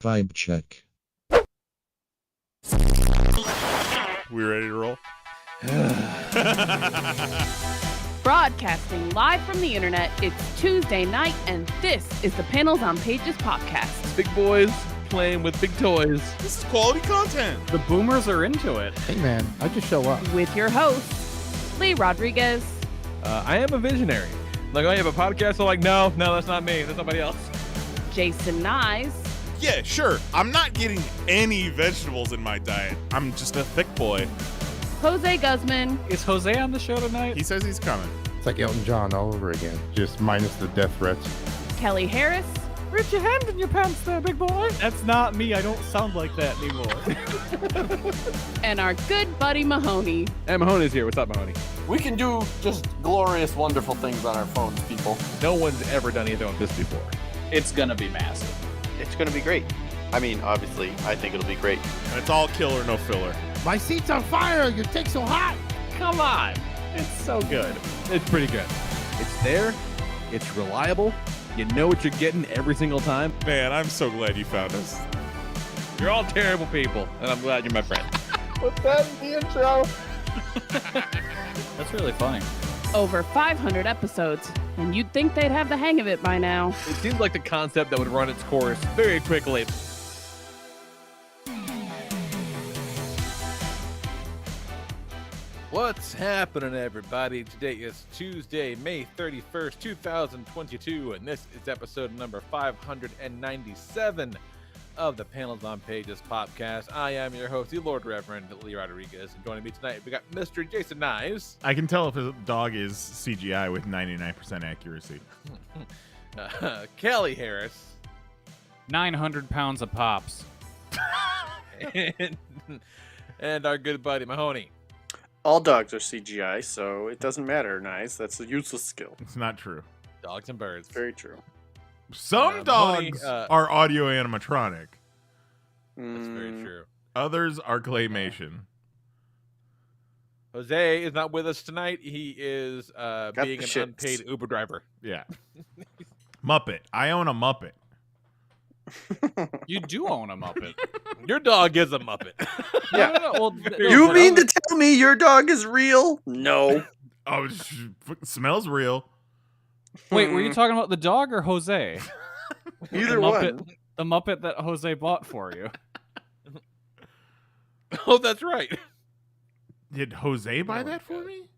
Vibe check. We ready to roll? Broadcasting live from the internet, it's Tuesday night, and this is the Panels on Pages podcast. Big boys playing with big toys. This is quality content. The boomers are into it. Hey man, I just show up. With your hosts, Lee Rodriguez, I am a visionary. Like, oh, you have a podcast? I'm like, no, that's not me. That's somebody else. Jason Nyes, Yeah, sure. I'm not getting any vegetables in my diet. I'm just a thick boy. Jose Guzman, Is Jose on the show tonight? He says he's coming. It's like Elton John all over again, just minus the death threats. Kelly Harris, Reach your hand in your pants there, big boy. That's not me. I don't sound like that anymore. and our good buddy Mahoney. And Mahoney's here. What's up, Mahoney? We can do just glorious, wonderful things on our phones, people. No one's ever done anything like this before. It's gonna be massive. It's going to be great. I mean, obviously, I think it'll be great. And it's all killer, no filler. My seat's on fire! Your take's so hot! Come on. It's so good. It's pretty good. It's there. It's reliable. You know what you're getting every single time. Man, I'm so glad you found us. You're all terrible people, and I'm glad you're my friend. Put that in the intro. That's really funny. Over 500 episodes, and you'd think they'd have the hang of it by now. It seems like the concept that would run its course very quickly. What's happening, everybody? Today is Tuesday, May 31st, 2022, and this is episode number 597 of the Panels on Pages podcast. I am your host, the Lord Reverend Lee Rodriguez, and joining me tonight, we got Mr. Jason Knives. I can tell if a dog is CGI with 99% accuracy. Kelly Harris. 900 pounds of pops. and our good buddy Mahoney. All dogs are CGI, so it doesn't matter, Nice. That's a useless skill. It's not true. Dogs and birds. Very true. Some Mahoney, dogs are audio animatronic. That's very true. Others are claymation. Jose is not with us tonight. He is being an the shits. unpaid Uber driver. Yeah. Muppet. I own a Muppet. You do own a Muppet. Your dog is a Muppet. Yeah. No, well, You mean to tell me your dog is real? No. Oh, smells real. Wait, were you talking about the dog or Jose? Either the one. Muppet, the Muppet that Jose bought for you. Oh, that's right. Did Jose buy that for me?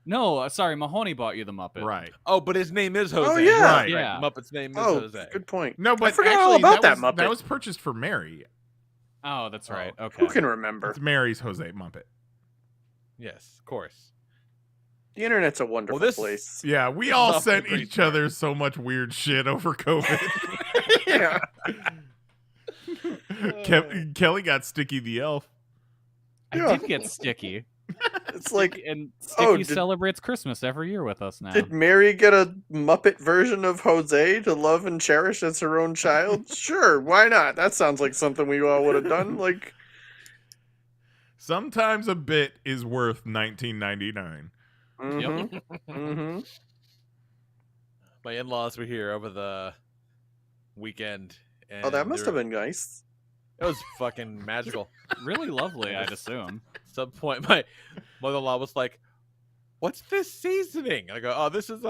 No, sorry, Mahoney bought you the Muppet. Right. Oh, but his name is Jose. Oh, yeah. Right. Yeah. Muppet's name is Oh, Jose. good point. No, but forgot actually, all about that was, Muppet. That was purchased for Mary. Oh, that's right. Okay. Who can remember? It's Mary's Jose Muppet. Yes, of course. The internet's a wonderful place. Yeah, we all Muppet sent pretty each smart. other so much weird shit over COVID. Yeah. Kelly got Sticky the Elf. I Yeah. did get Sticky. It's like, And Sticky did- celebrates Christmas every year with us now. did Mary get a Muppet version of Jose to love and cherish as her own child? Sure, why not? That sounds like something we all would have done. Like, Sometimes a bit is worth $19.99. mm-hmm. My in-laws were here over the weekend. And Oh, that must they have were- been nice. It was fucking magical. Really lovely, I'd assume. At some point, my mother-in-law was like, "What's this seasoning?" I go, "Oh, this is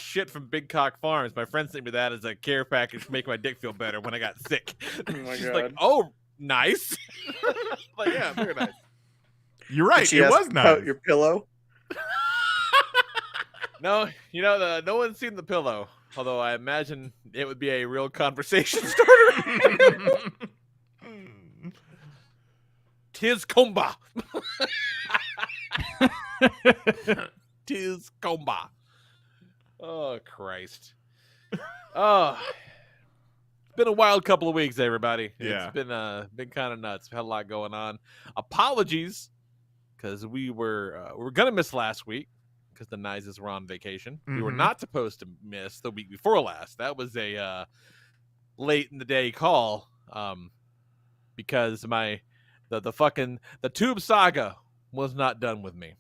shit from Big Cock Farms. My friend sent me that as a care package to make my dick feel better when I got sick." Oh my She's God. like, "Oh, nice." Like, yeah, very nice. You're right. Did she It ask was about nice. your pillow? No, no one's seen the pillow. Although I imagine it would be a real conversation starter. Tis comba. Tis comba. Oh Christ. Oh, it's been a wild couple of weeks, everybody. Yeah. It's been kind of nuts. Had a lot going on. Apologies, because we were gonna miss last week because the Nizes were on vacation. We were Mhm. not supposed to miss the week before last. That was a late in the day call. Because the tube saga was not done with me.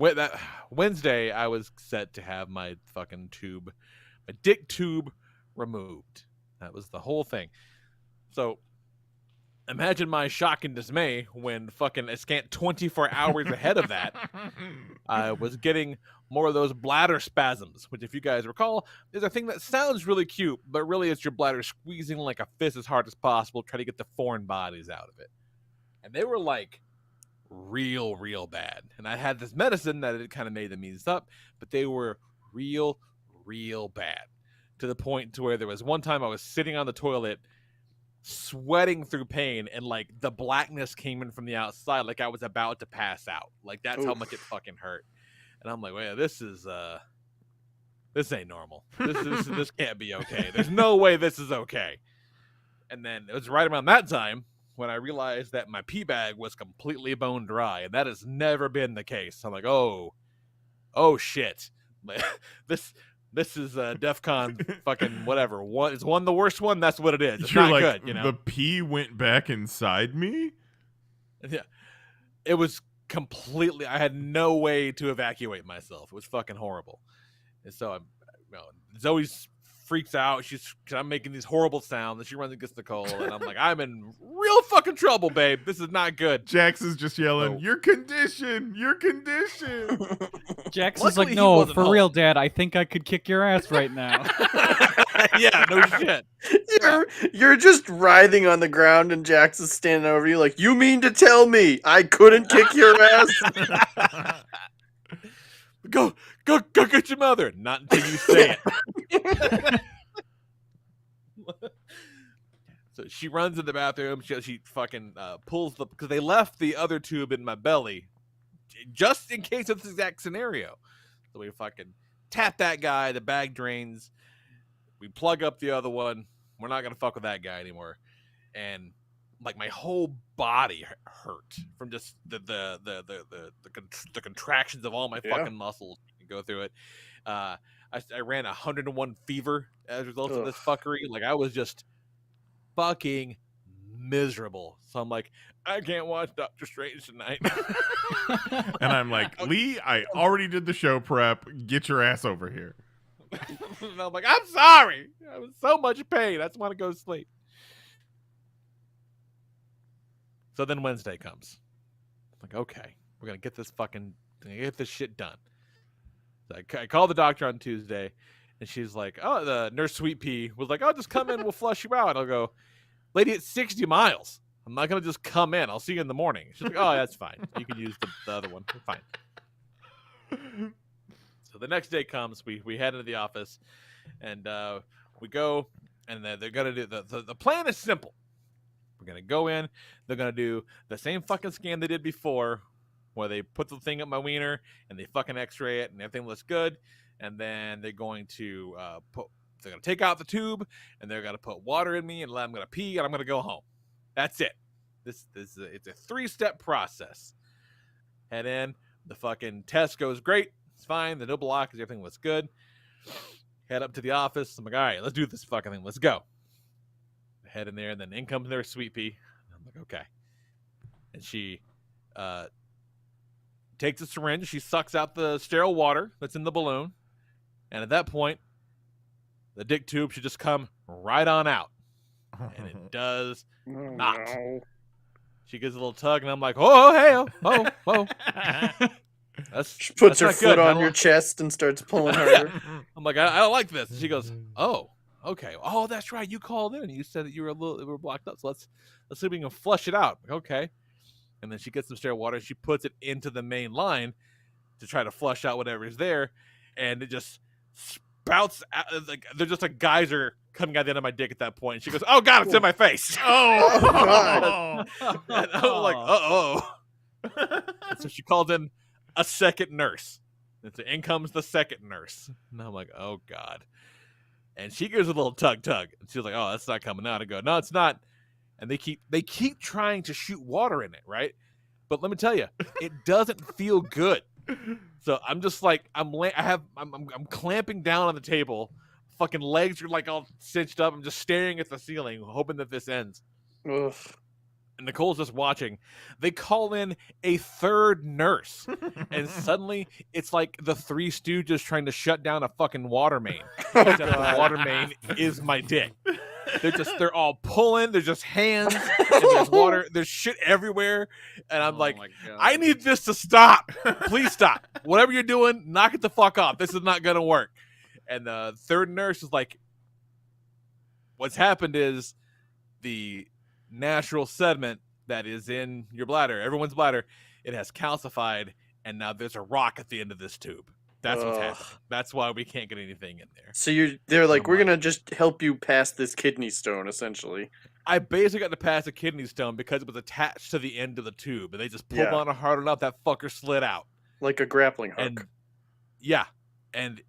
That Wednesday, I was set to have my fucking tube, my dick tube, removed. That was the whole thing. So imagine my shock and dismay when fucking a scant 24 hours ahead of that, I was getting more of those bladder spasms, which, if you guys recall, is a thing that sounds really cute, but really it's your bladder squeezing like a fist as hard as possible, trying to get the foreign bodies out of it. And they were like real bad. And I had this medicine that it kind of made them ease up, but they were real bad, to the point to where there was one time I was sitting on the toilet sweating through pain, and like the blackness came in from the outside, like I was about to pass out. Like that's how much it fucking hurt. And I'm like, wait, this ain't normal. This can't be okay. There's no way this is okay. And then it was right around that time when I realized that my pee bag was completely bone dry, and that has never been the case. I'm like, oh shit. This is DEFCON fucking whatever. Is one the worst one? That's what it is. It's not good, you know. The pee went back inside me? Yeah. It was completely, I had no way to evacuate myself. It was fucking horrible. And so Zoe freaks out. I'm making these horrible sounds, and she runs against Nicole, and I'm like, I'm in real fucking trouble, babe. This is not good. Jax is just yelling, your condition. Jax Luckily, is like, he no, wasn't for home. real, Dad. I think I could kick your ass right now. Yeah, no shit. You're just writhing on the ground, and Jax is standing over you like, you mean to tell me I couldn't kick your ass? Go get your mother. Not until you say it. So she runs in the bathroom. She fucking pulls because they left the other tube in my belly just in case of this exact scenario. So we fucking tap that guy. The bag drains. We plug up the other one. We're not gonna fuck with that guy anymore. And like my whole body hurt from just the contractions of all my fucking muscles. Go through it. I ran 101 fever as a result of this fuckery. Like I was just fucking miserable. So I'm like, I can't watch Doctor Strange tonight. And I'm like, Lee, I already did the show prep. Get your ass over here. And I'm like, I'm sorry. I was so much pain. I just want to go to sleep. So then Wednesday comes. I'm like, okay, we're gonna get this shit done. So I called the doctor on Tuesday, and she's like, oh, the nurse Sweet Pea was like, oh, just come in, we'll flush you out. I'll go, lady, it's 60 miles. I'm not gonna just come in. I'll see you in the morning. She's like, oh, that's fine. You can use the other one. We're fine. So the next day comes, we head into the office, and we go, and they're gonna do the plan is simple. We're gonna go in. They're gonna do the same fucking scan they did before, where they put the thing up my wiener and they fucking X-ray it and everything looks good. And then they're going to they're gonna take out the tube and they're gonna put water in me and I'm gonna pee and I'm gonna go home. That's it. It's a 3-step process. Head in. The fucking test goes great. It's fine. The no block is everything was good. Head up to the office. I'm like, all right, let's do this fucking thing. Let's go. Head in there, and then in comes their Sweet Pea. I'm like, okay. And she takes a syringe. She sucks out the sterile water that's in the balloon. And at that point, the dick tube should just come right on out. And it does not. No. She gives a little tug, and I'm like, oh, hey, oh. She puts her not foot good. on your chest and starts pulling harder. I'm like, I don't like this. And she goes, oh, okay. Oh, that's right. You called in and you said that you were blocked up. So let's see if we can flush it out. Like, okay. And then she gets some sterile water and she puts it into the main line to try to flush out whatever is there. And it just spouts out, like there's just a geyser coming out the end of my dick at that point. And she goes, oh God, it's in my face. Oh, God. And I'm like, uh-oh. And so she called in a second nurse. And so in comes the second nurse. And I'm like, oh God. And she gives a little tug. And she's like, oh, that's not coming out. I go, no, it's not. And they keep trying to shoot water in it, right? But let me tell you, it doesn't feel good. So I'm just like, I'm clamping down on the table. Fucking legs are like all cinched up. I'm just staring at the ceiling, hoping that this ends. Ugh. And Nicole's just watching. They call in a third nurse. And suddenly, it's like the Three Stooges trying to shut down a fucking water main. Except the water main is my dick. they're all pulling. There's just hands. And there's water. There's shit everywhere. And I'm like, I need this to stop. Please stop. Whatever you're doing, knock it the fuck off. This is not gonna work. And the third nurse is like, what's happened is the natural sediment that is in your bladder, everyone's bladder, it has calcified, and now there's a rock at the end of this tube. That's what's happening. That's why we can't get anything in there. So they're like, we're gonna just help you pass this kidney stone, essentially. I basically got to pass a kidney stone because it was attached to the end of the tube, and they just pulled on it hard enough that fucker slid out. Like a grappling hook. And yeah, and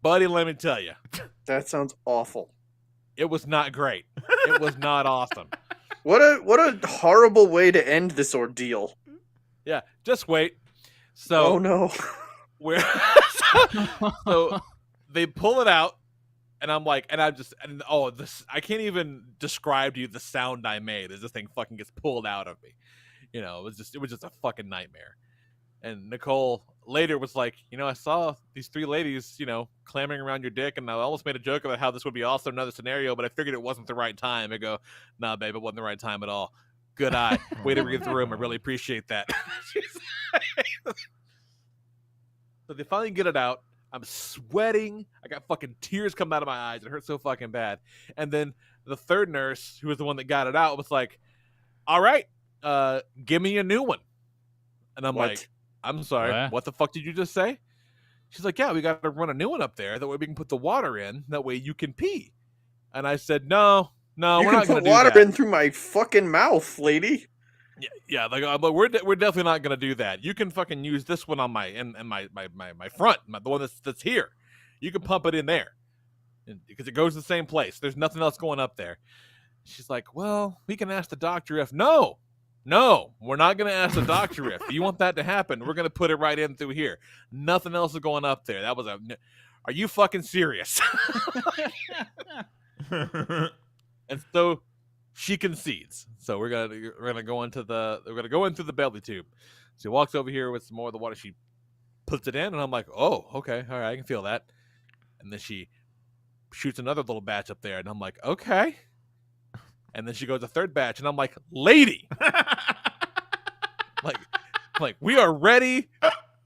buddy, let me tell you, that sounds awful. It was not great. It was not awesome. What a horrible way to end this ordeal. Yeah, just wait. So, oh no. So they pull it out, and I'm like, I can't even describe to you the sound I made as this thing fucking gets pulled out of me. You know, it was just a fucking nightmare. And Nicole later was like, I saw these three ladies, clamoring around your dick, and I almost made a joke about how this would be also another scenario, but I figured it wasn't the right time. I go, nah, babe, it wasn't the right time at all. Good eye. Way to read the room. I really appreciate that. So they finally get it out. I'm sweating. I got fucking tears coming out of my eyes. It hurt so fucking bad. And then the third nurse, who was the one that got it out, was like, all right, give me a new one. And I'm like, I'm sorry, what the fuck did you just say? She's like, yeah, we got to run a new one up there. That way we can put the water in. That way you can pee. And I said, no, we're not going to do that. You can put water in through my fucking mouth, lady. Yeah, like we're definitely not gonna do that. You can fucking use this one on my front, the one that's here. You can pump it in there, because it goes to the same place. There's nothing else going up there. She's like, well, we can ask the doctor if no, we're not gonna ask the doctor if you want that to happen. We're gonna put it right in through here. Nothing else is going up there. Are you fucking serious? And so she concedes. So we're gonna go into the belly tube. She walks over here with some more of the water. She puts it in, and I'm like, oh, okay, all right, I can feel that. And then she shoots another little batch up there, and I'm like, okay. And then she goes a third batch, and I'm like, lady, like we are ready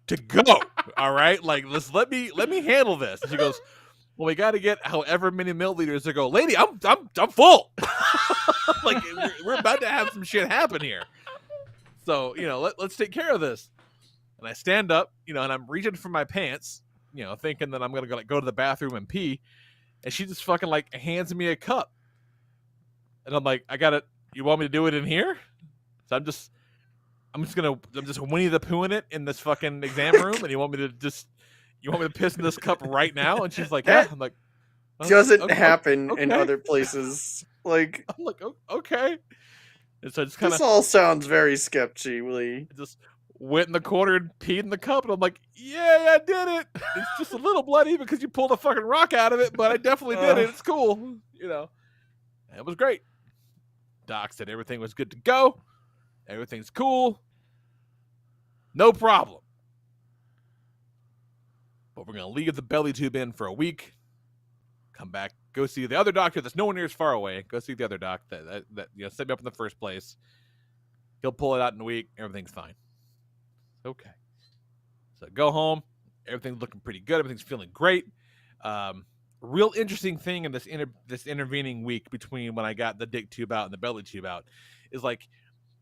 to go. All right, like let me handle this. And she goes, well, we got to get however many milliliters to go. Lady, I'm full. Like we're about to have some shit happen here. So, let's take care of this. And I stand up, and I'm reaching for my pants, thinking that I'm going to go to the bathroom and pee. And she just fucking hands me a cup. And I'm like, you want me to do it in here? So I'm just Winnie the Poohing it in this fucking exam room. And you want me to piss in this cup right now? And she's like, yeah. I'm like, doesn't happen in other places. Like, I'm like, okay. And so this all sounds very sketchy. Just went in the corner and peed in the cup, and I'm like, yeah, I did it. It's just a little bloody because you pulled a fucking rock out of it, but I definitely did it. It's cool, It was great. Doc said everything was good to go. Everything's cool. No problem. But we're gonna leave the belly tube in for a week. Come back, go see the other doctor that's nowhere near as far away. Go see the other doc that set me up in the first place. He'll pull it out in a week. Everything's fine. Okay. So go home. Everything's looking pretty good. Everything's feeling great. Real interesting thing in this intervening week between when I got the dick tube out and the belly tube out is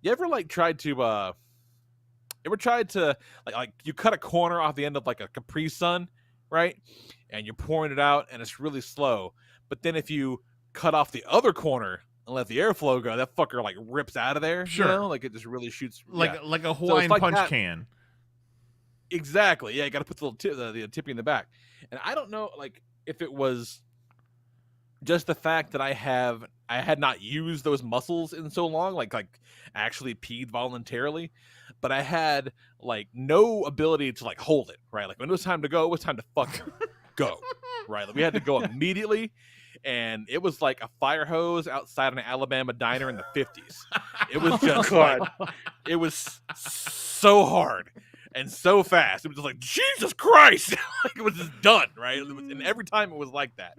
you ever tried to you cut a corner off the end of a Capri Sun, right? And you're pouring it out, and it's really slow. But then if you cut off the other corner and let the airflow go, that fucker rips out of there. Sure. It just really shoots like a Hawaiian punch can. Exactly. Yeah, you got to put the tippy in the back. And I don't know if it was just the fact that I had not used those muscles in so long, actually peed voluntarily, but I had no ability to hold it, right? When it was time to go, it was time to fucking go, right? We had to go immediately, and it was like a fire hose outside an Alabama diner in the 50s. It was just it was so hard and so fast. It was just Jesus Christ. It was just done, right? And every time it was like that.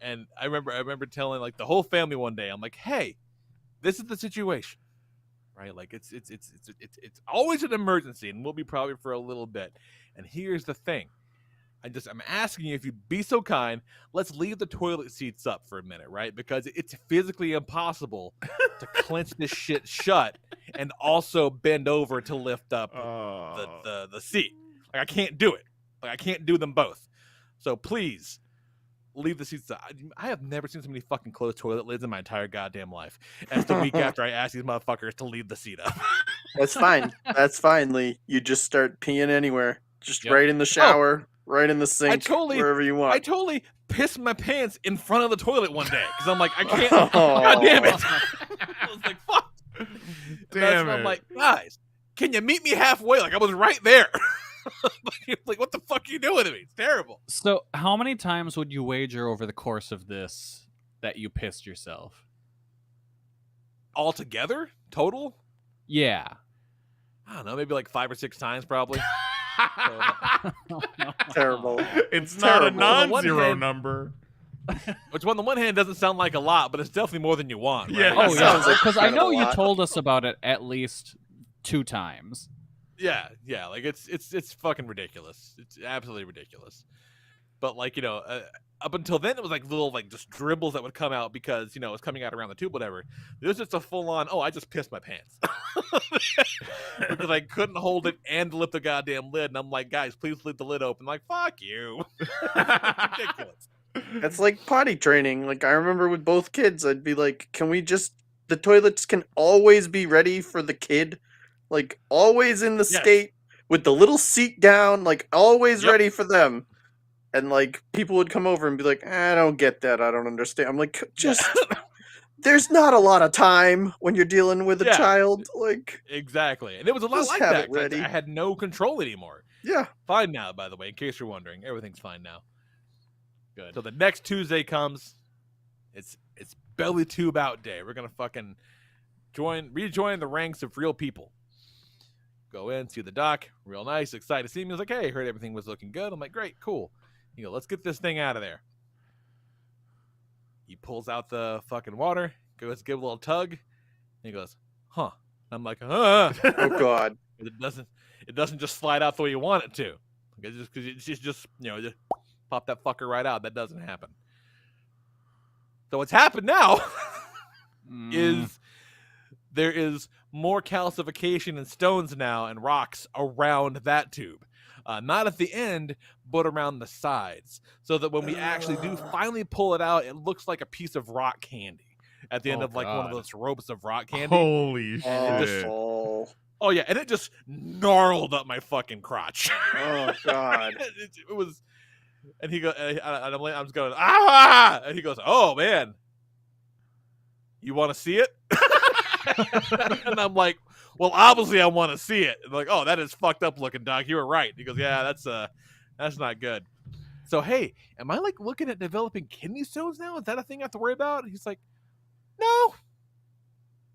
And I remember telling like the whole family one day, I'm like, hey, this is the situation, right? Like it's always an emergency, and will be probably for a little bit. And here's the thing. I'm asking you if you'd be so kind, let's leave the toilet seats up for a minute, right? Because it's physically impossible to clench this shit shut and also bend over to lift up the seat. Like I can't do it. Like I can't do them both. So please leave the seats up. I have never seen so many fucking closed toilet lids in my entire goddamn life as the week after I asked these motherfuckers to leave the seat up. That's fine. That's fine, Lee. You just start peeing anywhere. Just Yep. right in the shower. Right in the sink, totally- wherever you want. I totally pissed my pants in front of the toilet one day because I'm like, I can't. God damn it! I was like, fuck. Damn it. I'm like, guys, can you meet me halfway? Like I was right there. Like, what the fuck are you doing to me? It's terrible. So, how many times would you wager over the course of this that you pissed yourself? Altogether, total, Yeah. I don't know, maybe like 5 or 6 times, probably. Terrible. It's not a Terrible. non-zero hand- number. Which, on the one hand, doesn't sound like a lot, but it's definitely more than you want. Right? Yeah. Oh, yeah. Sounds like Because I kind of know a you lot. told us about it at least 2 times. Yeah. Like it's fucking ridiculous. It's absolutely ridiculous. But like up until then, it was like little like just dribbles that would come out because it was coming out around the tube, whatever. It was just a full on. Oh, I just pissed my pants because I couldn't hold it and lift the goddamn lid, and I'm like, guys, please leave the lid open. Like, fuck you. Ridiculous. It's like potty training. Like I remember with both kids, I'd be like, "Can we just? The toilets can always be ready for the kid, like always in the Yes. state with the little seat down, like always Yep. ready for them." And like people would come over and be like, "I don't get that. I don't understand." I'm like, just there's not a lot of time when you're dealing with a Yeah. child. Like, Exactly, and it was a lot Just like have that. it 'Cause ready. I had no control anymore. yeah. Fine now, by the way, in case you're wondering, everything's fine now. Good. So the next Tuesday comes. It's belly tube out day. We're gonna fucking rejoin the ranks of real people. Go in, see the doc, real nice, excited to see me. He was like, hey, heard everything was looking good. I'm like, great, cool. Let's get this thing out of there. He pulls out the fucking water, goes to give a little tug, and he goes, huh. I'm like, Oh God. it doesn't just slide out the way you want it to. It's just just pop that fucker right out. That doesn't happen. So what's happened now is there is more calcification and stones now and rocks around that tube. Not at the end, but around the sides. So that when we actually do finally pull it out, it looks like a piece of rock candy at the end Oh, of like one of God. those ropes of rock candy. Holy Oh, shit. Oh yeah, and it just gnarled up my fucking crotch. oh God. It was, and he goes, I'm just going, ah, and he goes, oh man, you want to see it? And I'm like, well, obviously I want to see it. And like, oh, that is fucked up looking, Doc. You were right. He goes, yeah, that's not good. So hey, am I like looking at developing kidney stones now? Is that a thing I have to worry about? And he's like, no.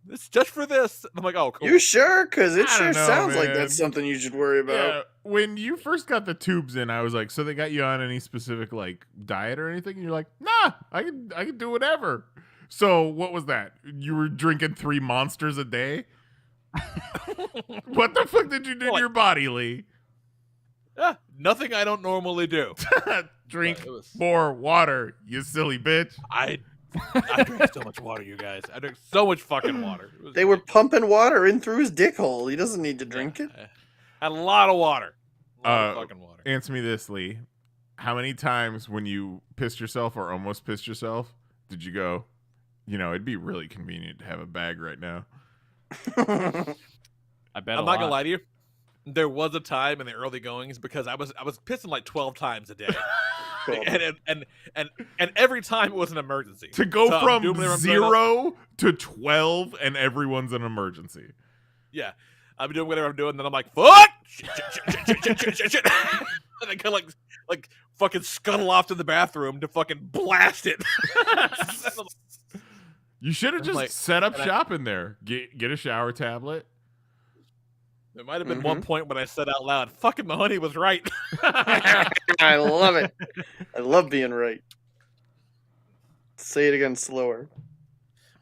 It's just for this. And I'm like, oh, cool. You sure? Because it I sure don't know, sounds like man. that's something you should worry about. Yeah, when you first got the tubes in, I was like, so they got you on any specific like diet or anything? And you're like, nah, I can do whatever. So what was that? You were drinking 3 monsters a day? What the fuck did you do to your body, Lee? Nothing I don't normally do. Drink It was- more water, you silly bitch. I drank so much water, you guys. I drank so much fucking water. It was They were pumping water in through his dick hole. He doesn't need to drink it. I had a lot of water. A lot of fucking water. Answer me this, Lee. How many times when you pissed yourself or almost pissed yourself did you go, it'd be really convenient to have a bag right now? I bet I'm not gonna lie to you. There was a time in the early goings because I was pissing like 12 times a day. and every time it was an emergency. To go So I'm from doing whatever I'm doing. 0 to 12 and everyone's an emergency. Yeah. I'm doing whatever I'm doing, then I'm like, fuck! Shit. And I kind of like fucking scuttle off to the bathroom to fucking blast it. You should have I'm just like- set up and I- shop in there. Get a shower tablet. There might have been one point when I said out loud, fucking Mahoney was right. I love it. I love being right. Say it again slower.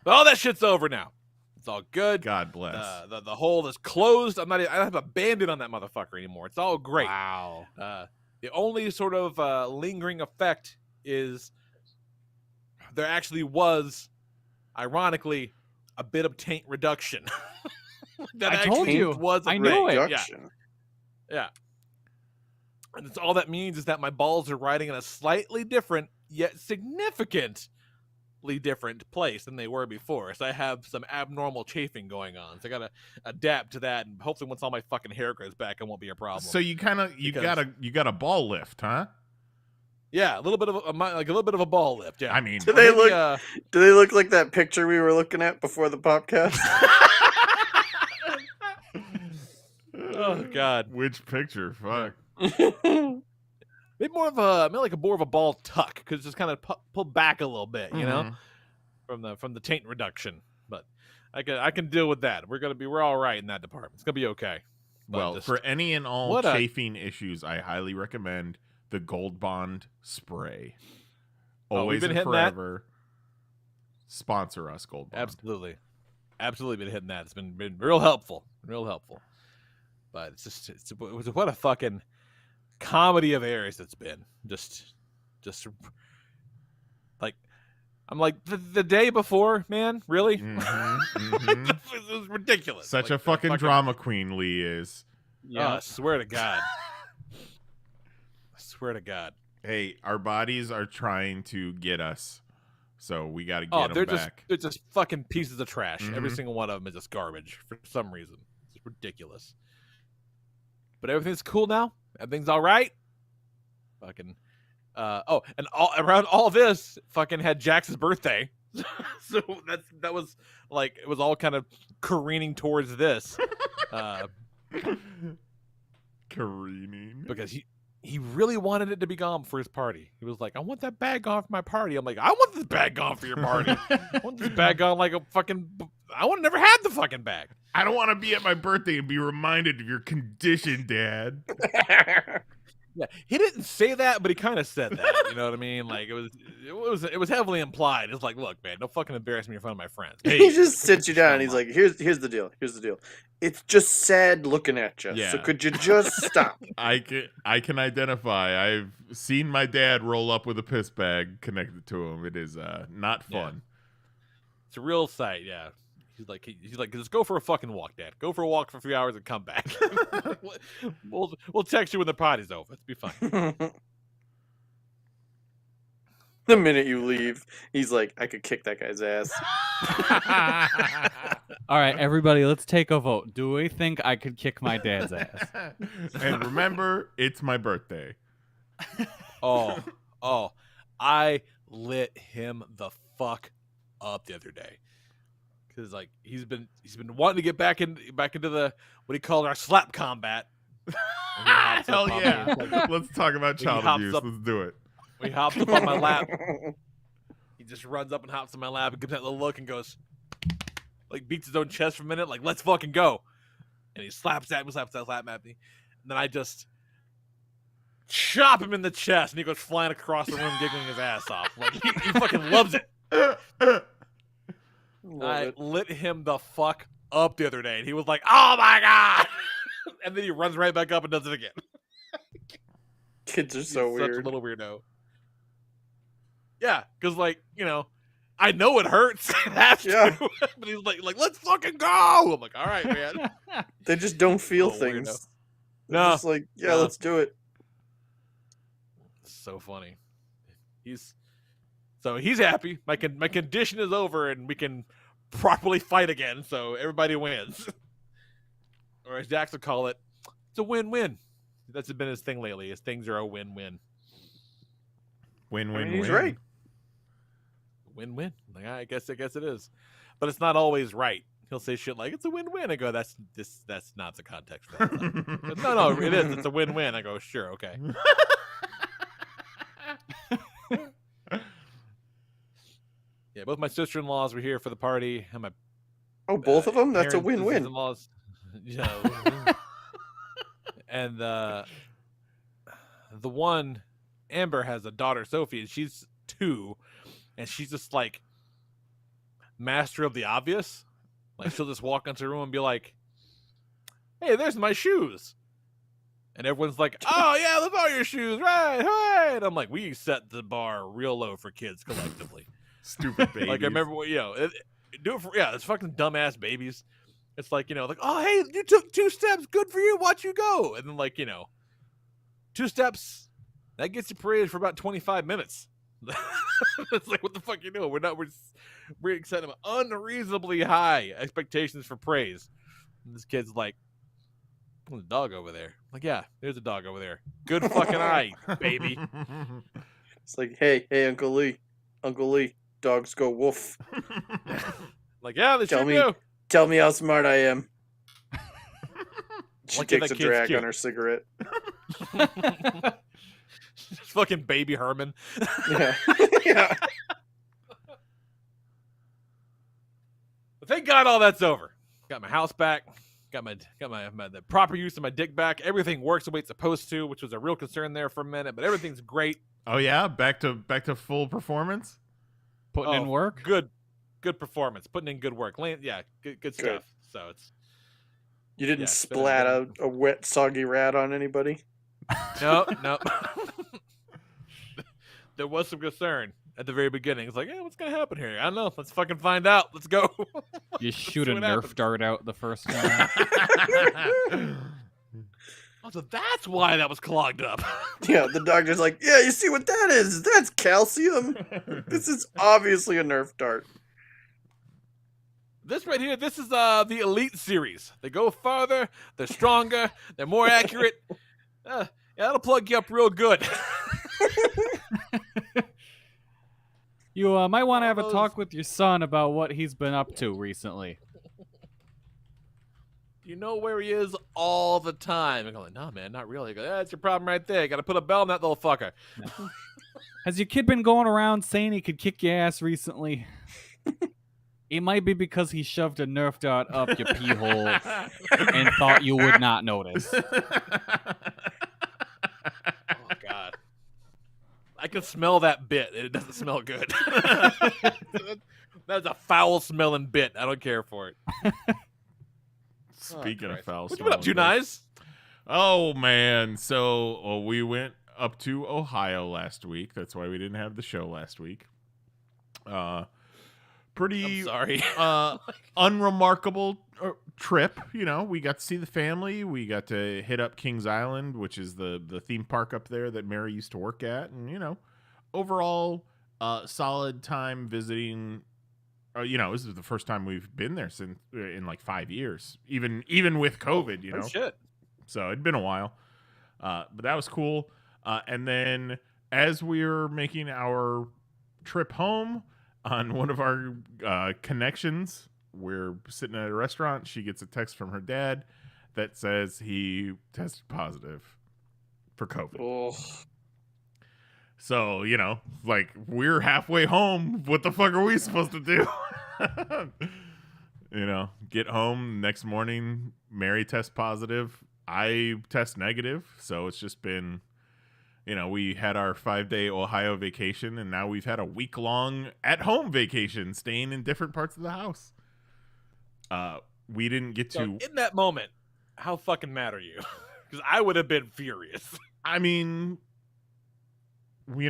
But all that shit's over now. It's all good. God bless. The hole is closed. I don't have a band-aid on that motherfucker anymore. It's all great. Wow. The only sort of lingering effect is there actually was, ironically, a bit of taint reduction. I told you. I knew it. Reduction. Yeah. And it's all that means is that my balls are riding in a slightly different, yet significantly different place than they were before. So I have some abnormal chafing going on. So I gotta adapt to that, and hopefully once all my fucking hair grows back, it won't be a problem. So you got a ball lift, huh? Yeah, a little bit of a ball lift. Yeah. I mean, Do they look like that picture we were looking at before the podcast? Oh God. which picture? Fuck. Maybe more of a ball tuck, because it's just kind of pull back a little bit, you know, from the taint reduction. But I can deal with that. We're all right in that department. It's gonna be okay. But Well, just, for any and all chafing issues, I highly recommend the Gold Bond spray. Always been and hitting that. forever. Sponsor us, Gold Bond. absolutely been hitting that. It's been real helpful, But what a fucking comedy of errors it's been. Just like, I'm like, the day before, man, really? It was ridiculous. Such a fucking drama queen Lee is. Yeah, I swear to God. Hey, our bodies are trying to get us, so we got to get them back. They're just fucking pieces of trash. Every single one of them is just garbage for some reason. It's ridiculous. But everything's cool now. Everything's all right. Fucking. Around all this, fucking had Jax's birthday. So that was like, it was all kind of careening towards this. Careening. Because he really wanted it to be gone for his party. He was like, I want that bag gone for my party. I'm like, I want this bag gone for your party. I want this bag gone like a fucking... I want to never had the fucking bag. I don't want to be at my birthday and be reminded of your condition, Dad. Yeah, he didn't say that, but he kind of said that. You know what I mean? Like, it was heavily implied. It's like, look, man, don't fucking embarrass me in front of my friends. Hey, he just sits you down and he's like, here's the deal. It's just sad looking at you. Yeah. So could you just stop? I can identify. I've seen my dad roll up with a piss bag connected to him. It is not fun. Yeah. It's a real sight, yeah. He's like, just go for a fucking walk, Dad. Go for a walk for 3 hours and come back. We'll text you when the party's over. It'll be fine. The minute you leave, he's like, I could kick that guy's ass. All right, everybody, let's take a vote. Do we think I could kick my dad's ass? And remember, it's my birthday. Oh, I lit him the fuck up the other day. Because like he's been wanting to get back into the what do you call it, our slap combat. Hell yeah! Let's talk about child abuse. Let's do it. He hops up on my lap. He just runs up and hops on my lap and gives that little look and goes, like beats his own chest for a minute, like let's fucking go. And he slaps at me, slap at me, and then I just chop him in the chest, and he goes flying across the room, giggling his ass off. Like he fucking loves it. I lit him the fuck up the other day, and he was like, "Oh my god!" And then he runs right back up and does it again. Kids are so He's weird. Such a little weirdo. Yeah, because like I know it hurts. Yeah. But he's like, let's fucking go. I'm like, all right, man. They just don't feel Weirdo. things. They're No. just like, yeah, No. let's do it. It's so funny. He's happy. My condition is over, and we can properly fight again. So everybody wins. Or as Dax would call it, it's a win-win. That's been his thing lately. His things are a win-win. Win-win-win. He's right. Win-win. Like, I guess it is, but it's not always right. He'll say shit like it's a win-win. I go, that's not the context for that. But no, it is. It's a win-win. I go, sure, okay. Yeah, both my sister-in-laws were here for the party, and my Both of them? That's a parents' win-win. sisters-in-laws. Yeah. And the one, Amber, has a daughter, Sophie, and she's 2. and she's just like master of the obvious. Like she'll just walk into the room and be like, "Hey, there's my shoes," and everyone's like, "Oh yeah, those are your shoes, right?" And I'm like, "We set the bar real low for kids collectively." Stupid babies. Like I remember, do it for it's fucking dumbass babies. It's like like, "Oh hey, you took 2 steps, good for you. Watch you go," and then like 2 steps that gets you praised for about 25 minutes. It's like, what the fuck you doing? We're setting them unreasonably high expectations for praise. And this kid's like, "There's a dog over there." I'm like, yeah, there's a dog over there. Good fucking eye, baby. It's like, hey, Uncle Lee, dogs go woof. Like, yeah, they Tell sure me- do. Tell me how smart I am. She Lucky takes that a kid's drag cute. on her cigarette. Fucking baby Herman. Yeah. Yeah. But thank God all that's over. Got my house back. Got the proper use of my dick back. Everything works the way it's supposed to, which was a real concern there for a minute. But everything's great. Oh yeah, back to full performance. Putting in work. Good performance. Putting in good work. Good stuff. So it's You didn't Yeah, it's been splat a- a wet, soggy rat on anybody? no. There was some concern at the very beginning. It's like, hey, what's gonna happen here? I don't know. Let's fucking find out. Let's go. You shoot see a what Nerf happens. dart out the first time. Oh, so that's why that was clogged up. Yeah, the doctor's like, yeah, you see what that is? That's calcium. This is obviously a Nerf dart. This right here, this is the Elite Series. They go farther, they're stronger, they're more accurate. Yeah, that'll plug you up real good. You might want to have a Those- talk with your son about what he's been up to recently. You know where he is all the time. I'm like, no, man, not really. I go, that's your problem right there. Got to put a bell on that little fucker. Has your kid been going around saying he could kick your ass recently? It might be because he shoved a Nerf dart up your pee hole and thought you would not notice. Oh, God. I can smell that bit, and it doesn't smell good. That's a foul-smelling bit. I don't care for it. Speaking of Christ. foul, What you been up to, smelling Nice? Oh man, so we went up to Ohio last week. That's why we didn't have the show last week. Pretty I'm sorry. unremarkable trip. We got to see the family. We got to hit up Kings Island, which is the theme park up there that Mary used to work at, and overall solid time visiting. This is the first time we've been there since in like 5 years, even with COVID. Oh, shit. So it'd been a while, but that was cool. And then as we were making our trip home on one of our connections, we're sitting at a restaurant. She gets a text from her dad that says he tested positive for COVID. Oh, So, like we're halfway home. What the fuck are we supposed to do? Get home next morning, Mary tests positive. I test negative. So it's just been, we had our 5-day Ohio vacation, and now we've had a week-long at-home vacation, staying in different parts of the house. We didn't get So to. in that moment, how fucking mad are you? Because I would have been furious. I mean, we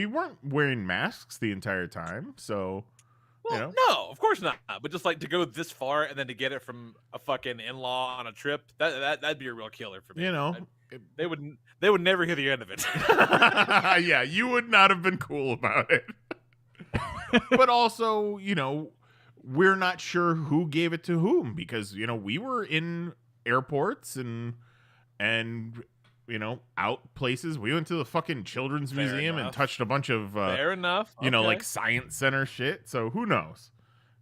weren't wearing masks the entire time, so. Well, no, of course not. But just like to go this far and then to get it from a fucking in-law on a trip, that'd be a real killer for me. They would never hear the end of it. Yeah, you would not have been cool about it. But also, we're not sure who gave it to whom, because we were in airports and out places. We went to the fucking children's Fair museum and enough. touched a bunch of Fair enough. like science center shit. So who knows?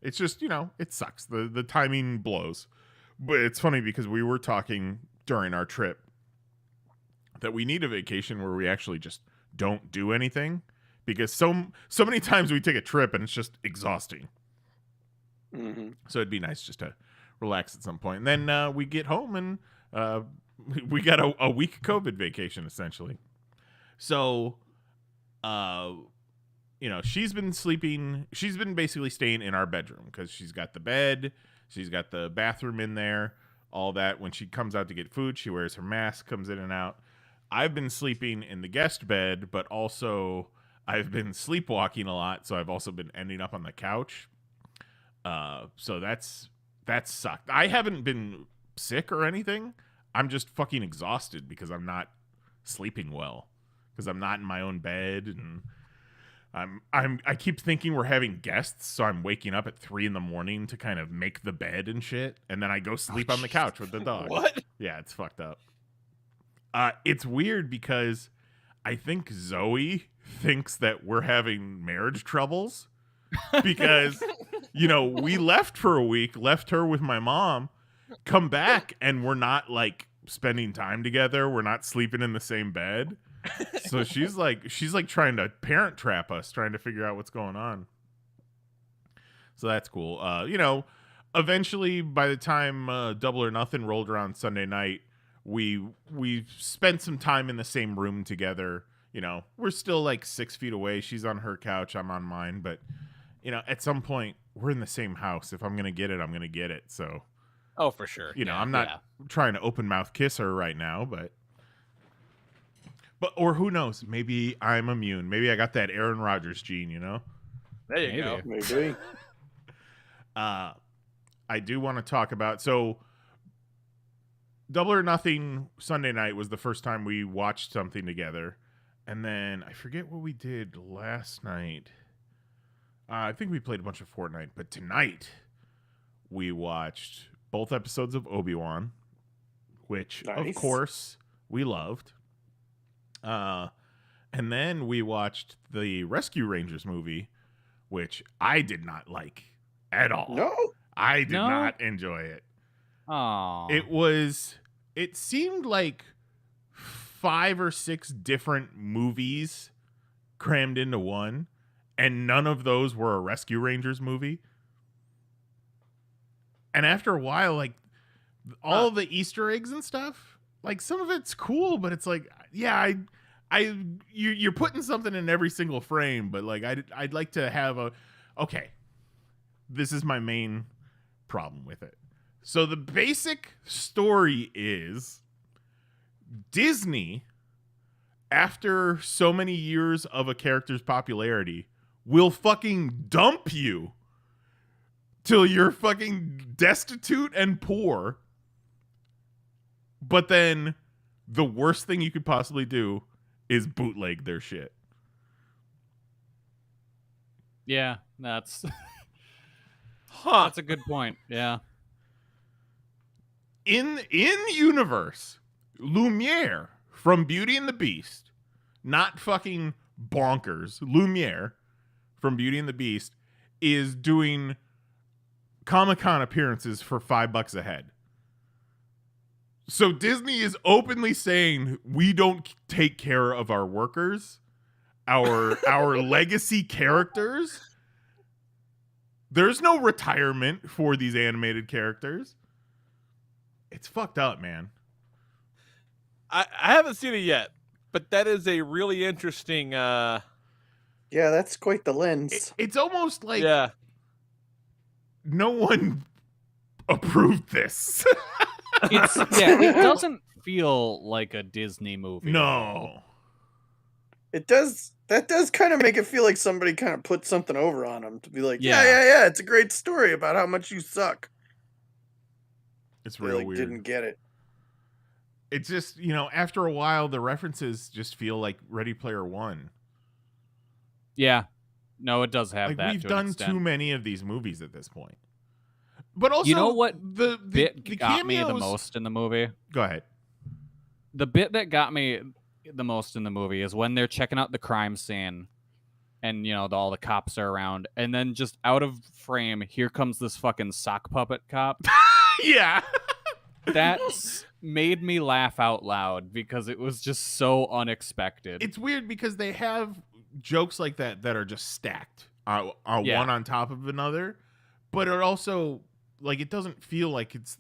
It's just, it sucks. The timing blows. But it's funny because we were talking during our trip that we need a vacation where we actually just don't do anything, because so many times we take a trip and it's just exhausting. mm-hmm. So it'd be nice just to relax at some point. And then we get home and we got a week COVID vacation essentially. So, she's been sleeping. She's been basically staying in our bedroom because she's got the bed. She's got the bathroom in there, all that. When she comes out to get food, she wears her mask, comes in and out. I've been sleeping in the guest bed, but also I've been sleepwalking a lot, so I've also been ending up on the couch. So that sucked. I haven't been sick or anything. I'm just fucking exhausted because I'm not sleeping well, because I'm not in my own bed, and I keep thinking we're having guests, so I'm waking up at 3 a.m. to kind of make the bed and shit, and then I go sleep on the couch with the dog. What? Yeah, it's fucked up. It's weird because I think Zoe thinks that we're having marriage troubles because, we left for a week, left her with my mom, come back, and we're not like spending time together. We're not sleeping in the same bed. So she's like trying to parent trap us, trying to figure out what's going on. So that's cool. Eventually by the time Double or Nothing rolled around Sunday night, we spent some time in the same room together. We're still like 6 feet away. She's on her couch, I'm on mine, but at some point we're in the same house. If I'm going to get it, I'm going to get it. So, Oh, for sure. I'm not trying to open mouth kiss her right now, but or who knows? Maybe I'm immune. Maybe I got that Aaron Rodgers gene, There you go. Maybe. I do want to talk about, so Double or Nothing Sunday night was the first time we watched something together. And then I forget what we did last night. I think we played a bunch of Fortnite, but tonight we watched both episodes of Obi-Wan, which of Nice. course we loved. And then we watched the Rescue Rangers movie, which I did not like at all. No. I did No? not enjoy it. Oh, It seemed like 5 or 6 different movies crammed into one, and none of those were a Rescue Rangers movie. And after a while, like all the Easter eggs and stuff, like some of it's cool, but it's like, yeah, you're putting something in every single frame, but like I'd like to have okay, this is my main problem with it. So the basic story is Disney, after so many years of a character's popularity, will fucking dump you till you're fucking destitute and poor. But then the worst thing you could possibly do is bootleg their shit. yeah, that's Huh. that's a good point. Yeah. In universe, Lumiere from Beauty and the Beast, not fucking bonkers, Lumiere from Beauty and the Beast is doing Comic-Con appearances for $5 a head. So Disney is openly saying we don't take care of our workers, our legacy characters. There's no retirement for these animated characters. It's fucked up, man. I haven't seen it yet, but that is a really interesting. Yeah, that's quite the lens. It's almost like Yeah. no one approved this. It doesn't feel like a Disney movie. No. It does. That does kind of make it feel like somebody kind of put something over on them to be like, Yeah. yeah, it's a great story about how much you suck. It's They real like, weird. didn't get it. It's just, after a while, the references just feel like Ready Player One. Yeah. No, it does have Like, that. we've to done an extent. too many of these movies at this point. But also, You know what the bit got cameos... me the most in the movie? Go ahead. The bit that got me the most in the movie is when they're checking out the crime scene and, all the cops are around. And then just out of frame, here comes this fucking sock puppet cop. Yeah. That's made me laugh out loud because it was just so unexpected. It's weird because they have jokes like that are just stacked Yeah. one on top of another. But it also, like, it doesn't feel like it's...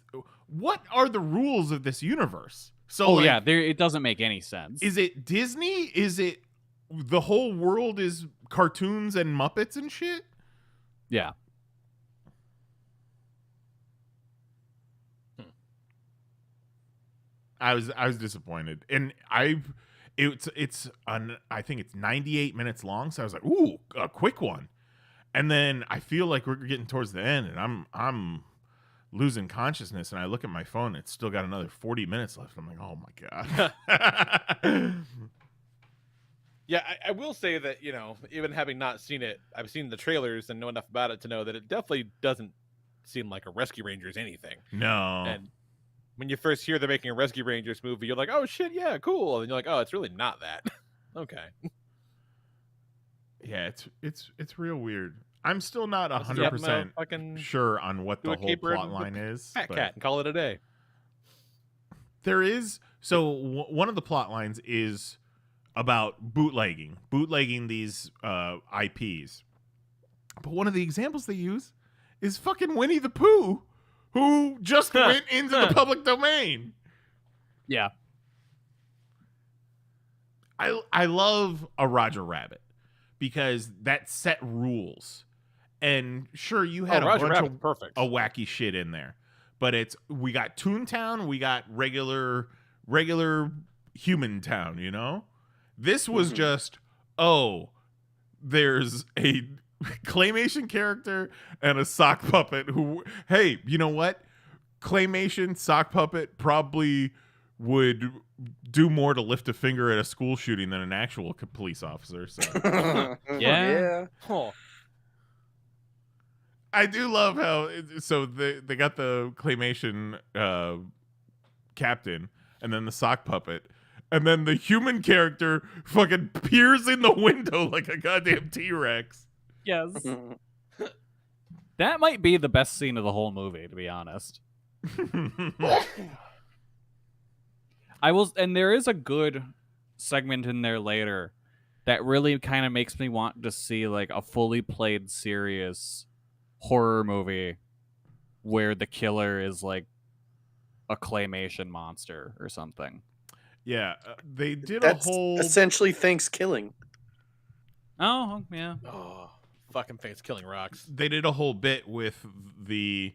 What are the rules of this universe? So, yeah, it doesn't make any sense. Is it Disney? Is it the whole world is cartoons and Muppets and shit. Yeah. I was disappointed, and I think it's 98 minutes long, so I was like, ooh, a quick one. And then I feel like we're getting towards the end, and I'm losing consciousness, and I look at my phone, it's still got another 40 minutes left. I'm like, oh my god. Yeah, I will say that, even having not seen it, I've seen the trailers and know enough about it to know that it definitely doesn't seem like a Rescue Rangers anything. No. And when you first hear they're making a Rescue Rangers movie, you're like, oh shit, yeah, cool. And you're like, oh, it's really not that. Okay. Yeah, it's real weird. I'm still not Let's 100% fucking sure on what do the a whole caper plot and line is. Fat but Cat and call it a day. There is one of the plot lines is about bootlegging these IPs. But one of the examples they use is fucking Winnie the Pooh, who just went into the public domain. Yeah. I love a Roger Rabbit because that set rules. And sure, you had a Roger bunch Rabbit's perfect. of wacky shit in there. But we got Toontown, we got regular human town, you know? This was just, there's a claymation character and a sock puppet who, hey, you know what? Claymation, sock puppet probably would do more to lift a finger at a school shooting than an actual police officer. So Yeah. Oh. I do love how they got the claymation captain and then the sock puppet. And then the human character fucking peers in the window like a goddamn T-Rex. Yes. That might be the best scene of the whole movie, to be honest. And there is a good segment in there later that really kind of makes me want to see like a fully played serious horror movie where the killer is like a claymation monster or something. Yeah, they did That's a whole essentially Thanksgiving. Oh, yeah. Oh, fucking face killing rocks. They did a whole bit with the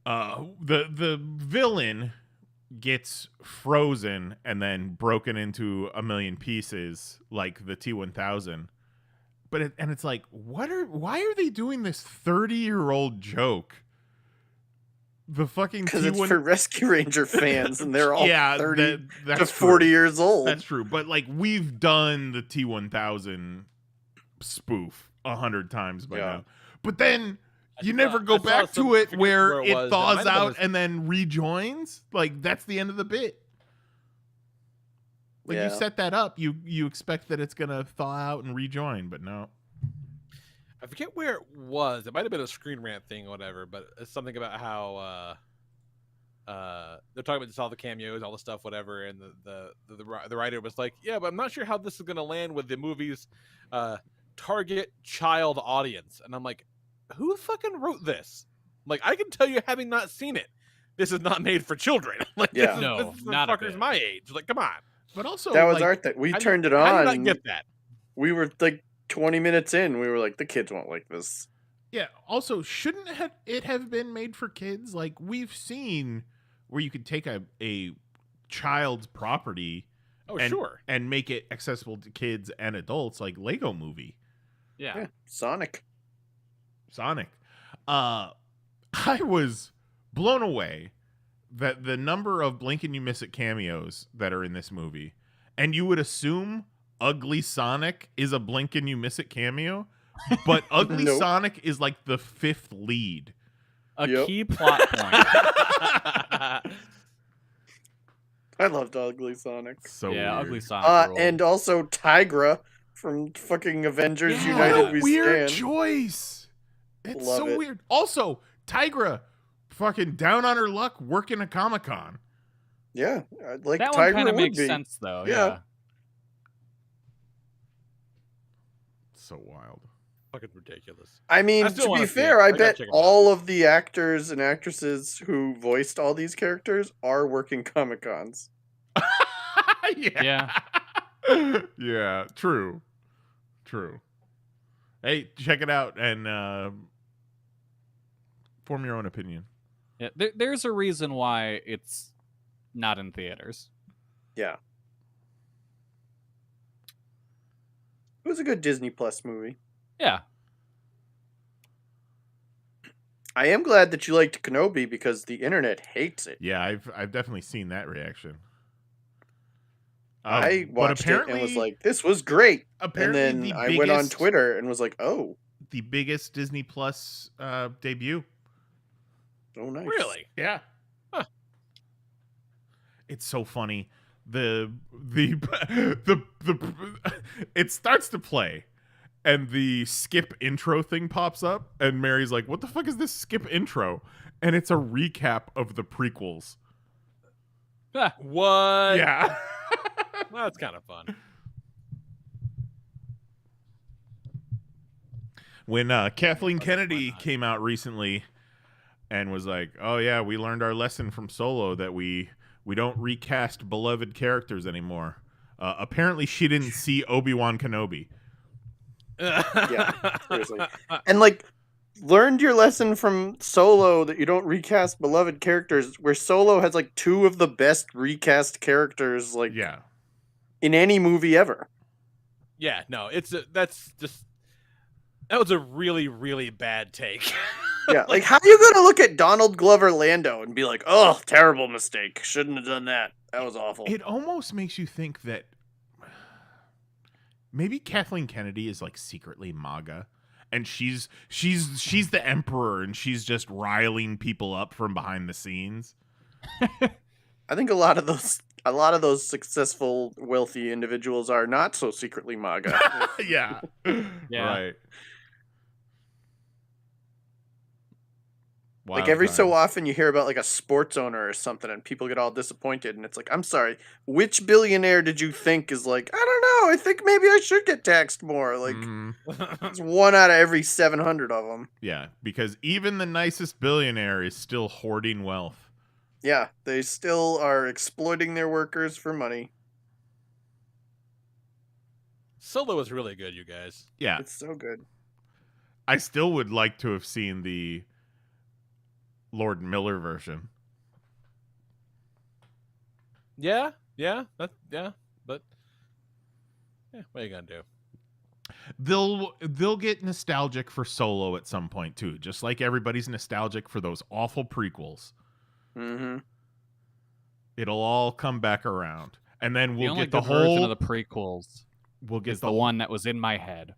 villain gets frozen and then broken into a million pieces like the T-1000. But it's like, why are they doing this 30-year-old joke? The fucking Because it's for Rescue Ranger fans, and they're all 30 that's to 40 true. years old. That's true. But like we've done the T-1000 spoof 100 times by now. But then you never go back to it where it thaws out and then rejoins. Like that's the end of the bit. Like you set that up, you expect that it's gonna thaw out and rejoin, but no. I forget where it was. It might have been a Screen Rant thing or whatever, but it's something about how they're talking about just all the cameos, all the stuff, whatever, and the writer was like, yeah, but I'm not sure how this is gonna land with the movie's target child audience. And I'm like, who fucking wrote this? Like, I can tell you, having not seen it, this is not made for children. Like, Yeah. this is not fuckers my age. Like, come on. But also that was like, our thing. We How turned did- it on. How did I get that? We were like 20 minutes in. We were like, the kids won't like this. Yeah. Also, shouldn't it have been made for kids? Like we've seen where you could take a child's property, Sure, and make it accessible to kids and adults, like Lego Movie, Yeah. Sonic. I was blown away that the number of blink and you miss it cameos that are in this movie, and you would assume Sonic is a blink and you miss it cameo, but Ugly Nope. Sonic is like the 5th lead. A Yep. key plot point. I loved Ugly Sonic. So yeah, weird. Ugly Sonic. ruled. And also Tigra from fucking Avengers Yeah, United what a We weird Stand. choice. It's Love so it. weird. Also, Tigra, fucking down on her luck, working a Comic-Con. Yeah, like that one Tigra kind of would makes be. sense, though. Yeah. Yeah. So wild. fucking ridiculous. I mean, I still to wanna be see fair, it. I I gotta bet check 'em out. all of the actors and actresses who voiced all these characters are working Comic Cons. Yeah. Yeah. Yeah, true. Hey, check it out and form your own opinion. Yeah, there's a reason why it's not in theaters. Yeah. It was a good Disney Plus movie. Yeah. I am glad that you liked Kenobi because the internet hates it. Yeah, I've definitely seen that reaction. I But watched it and was apparently- like, "This was great." And Apparently, then the I went on biggest- Twitter and was like, "Oh, the biggest Disney Plus debut. oh, nice." Really? Yeah. Huh. It's so funny. The it starts to play and the skip intro thing pops up and Mary's like, "What the fuck is this skip intro?" And it's a recap of the prequels. What? Yeah. Well, that's kind of fun. When Kathleen Why Kennedy not? came out recently and was like, "Oh yeah, we learned our lesson from Solo that we don't recast beloved characters anymore." Apparently, she didn't see Obi-Wan Kenobi. Yeah, seriously. And like, learned your lesson from Solo that you don't recast beloved characters. Where Solo has like two of the best recast characters like Yeah, in any movie ever. Yeah, no, that was a really, really bad take. Yeah, like how are you gonna look at Donald Glover Lando and be like, "Oh, terrible mistake. Shouldn't have done that. That was awful." it almost makes you think that maybe Kathleen Kennedy is like secretly MAGA, and she's the emperor, and she's just riling people up from behind the scenes. I think a lot of those successful, wealthy individuals are not so secretly MAGA. Yeah, Yeah. right. Like Wild every so times. often you hear about like a sports owner or something and people get all disappointed and it's like, I'm sorry, which billionaire did you think is like, I don't know, I think maybe I should get taxed more. Like Mhm. it's one out of every 700 of them. Yeah, because even the nicest billionaire is still hoarding wealth. Yeah, they still are exploiting their workers for money. Solo was really good, you guys. Yeah, It's so good. I still would like to have seen the Lord Miller version. Yeah, but yeah, what are you gonna do? They'll get nostalgic for Solo at some point too, just like everybody's nostalgic for those awful prequels. Mm-hmm. It'll all come back around, and then The we'll only get the good version whole. of the prequels We'll get is the one that was in my head.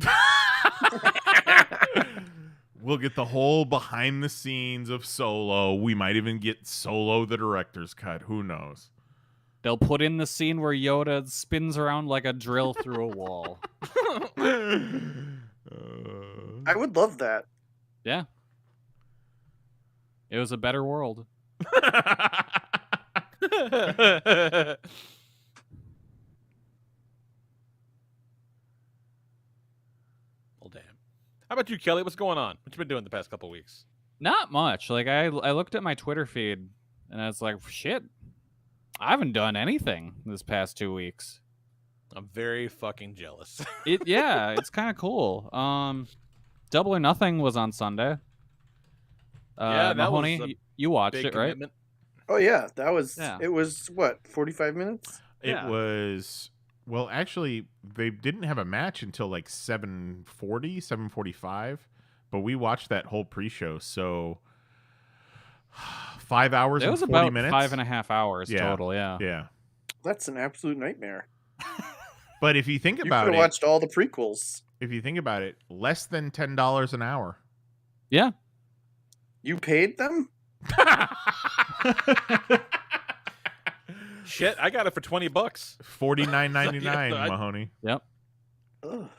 We'll get the whole behind the scenes of Solo. We might even get Solo the director's cut. Who knows? They'll put in the scene where Yoda spins around like a drill through a wall. I would love that. Yeah. It was a better world. Well, damn. How about you, Kelly? What's going on? What you been doing the past couple weeks? Not much. Like I looked at my Twitter feed and I was like, shit, I haven't done anything this past 2 weeks. I'm very fucking jealous. Yeah, it's kind of cool. Double or Nothing was on Sunday. Yeah, that was Mahoney, a you watched Big it, right? commitment. Oh yeah, that was Yeah. it was what, 45 minutes? It Yeah. was actually they didn't have a match until like 7:40, 7:45, but we watched that whole pre-show, so 5 hours It and was 40 about minutes. 5.5 hours Yeah. total, yeah. Yeah. That's an absolute nightmare. But if you think You could about have it, watched all the prequels. if you think about it, less than $10 an hour. Yeah. You paid them? Shit, I got it for $20. $49.99, Yeah, Mahoney. Yep. Ugh.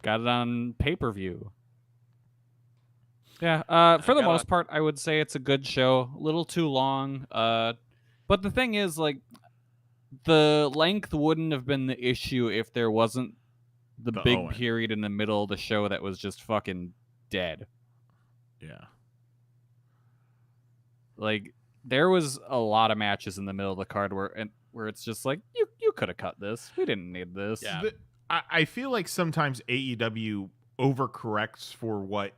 Got it on pay-per-view. Yeah, for the got most part, I would say it's a good show. A little too long. But the thing is, like, the length wouldn't have been the issue if there wasn't the big Owen. period in the middle of the show that was just fucking dead. Yeah. Like, there was a lot of matches in the middle of the card where it's just like, you could have cut this. We didn't need this. Yeah. I feel like sometimes AEW overcorrects for what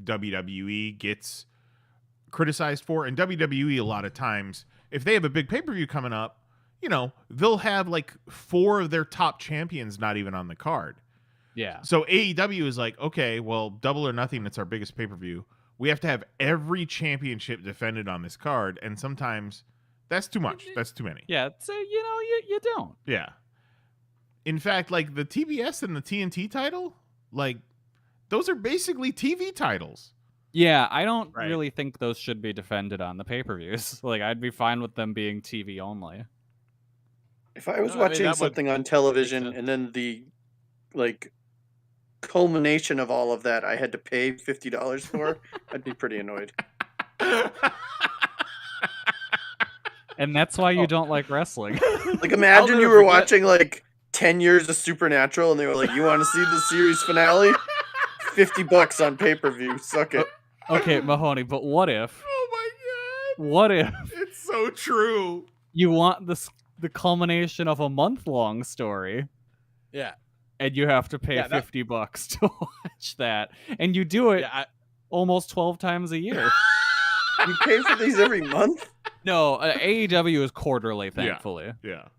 WWE gets criticized for, and WWE a lot of times, if they have a big pay-per-view coming up, you know, they'll have like 4 of their top champions not even on the card. Yeah. So AEW is like, okay, well, Double or Nothing, it's our biggest pay-per-view. We have to have every championship defended on this card, and sometimes that's too much. That's too many. Yeah. So, you don't. Yeah. In fact, like the TBS and the TNT title, like those are basically TV titles. Yeah, I don't Right. really think those should be defended on the pay-per-views. Like, I'd be fine with them being TV only. If I was I mean, watching that would something on make television sense. and then the like culmination of all of that I had to pay $50 for, I'd be pretty annoyed. And that's why you don't like wrestling. Like imagine I'll you never were forget- watching like 10 years of Supernatural and they were like, you want to see the series finale? $50 on pay-per-view. Suck it. Okay, Mahoney, but what if? Oh my god. What if It's so true. you want the culmination of a month-long story Yeah. and you have to pay Yeah, that- $50 to watch that, and you do it Yeah. almost 12 times a year? You pay for these every month? No, AEW is quarterly, thankfully. Yeah.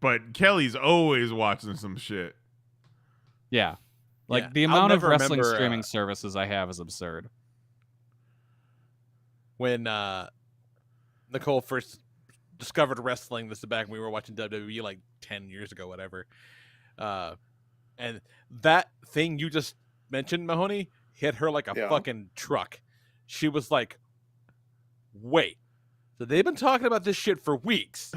But Kelly's always watching some shit. Yeah. Like, Yeah, the I'll amount of never wrestling remember, streaming services I have is absurd. When Nicole first discovered wrestling, this is back when we were watching WWE like 10 years ago, whatever. And that thing you just mentioned, Mahoney, hit her like a Yeah. fucking truck. She was like, wait. So they've been talking about this shit for weeks.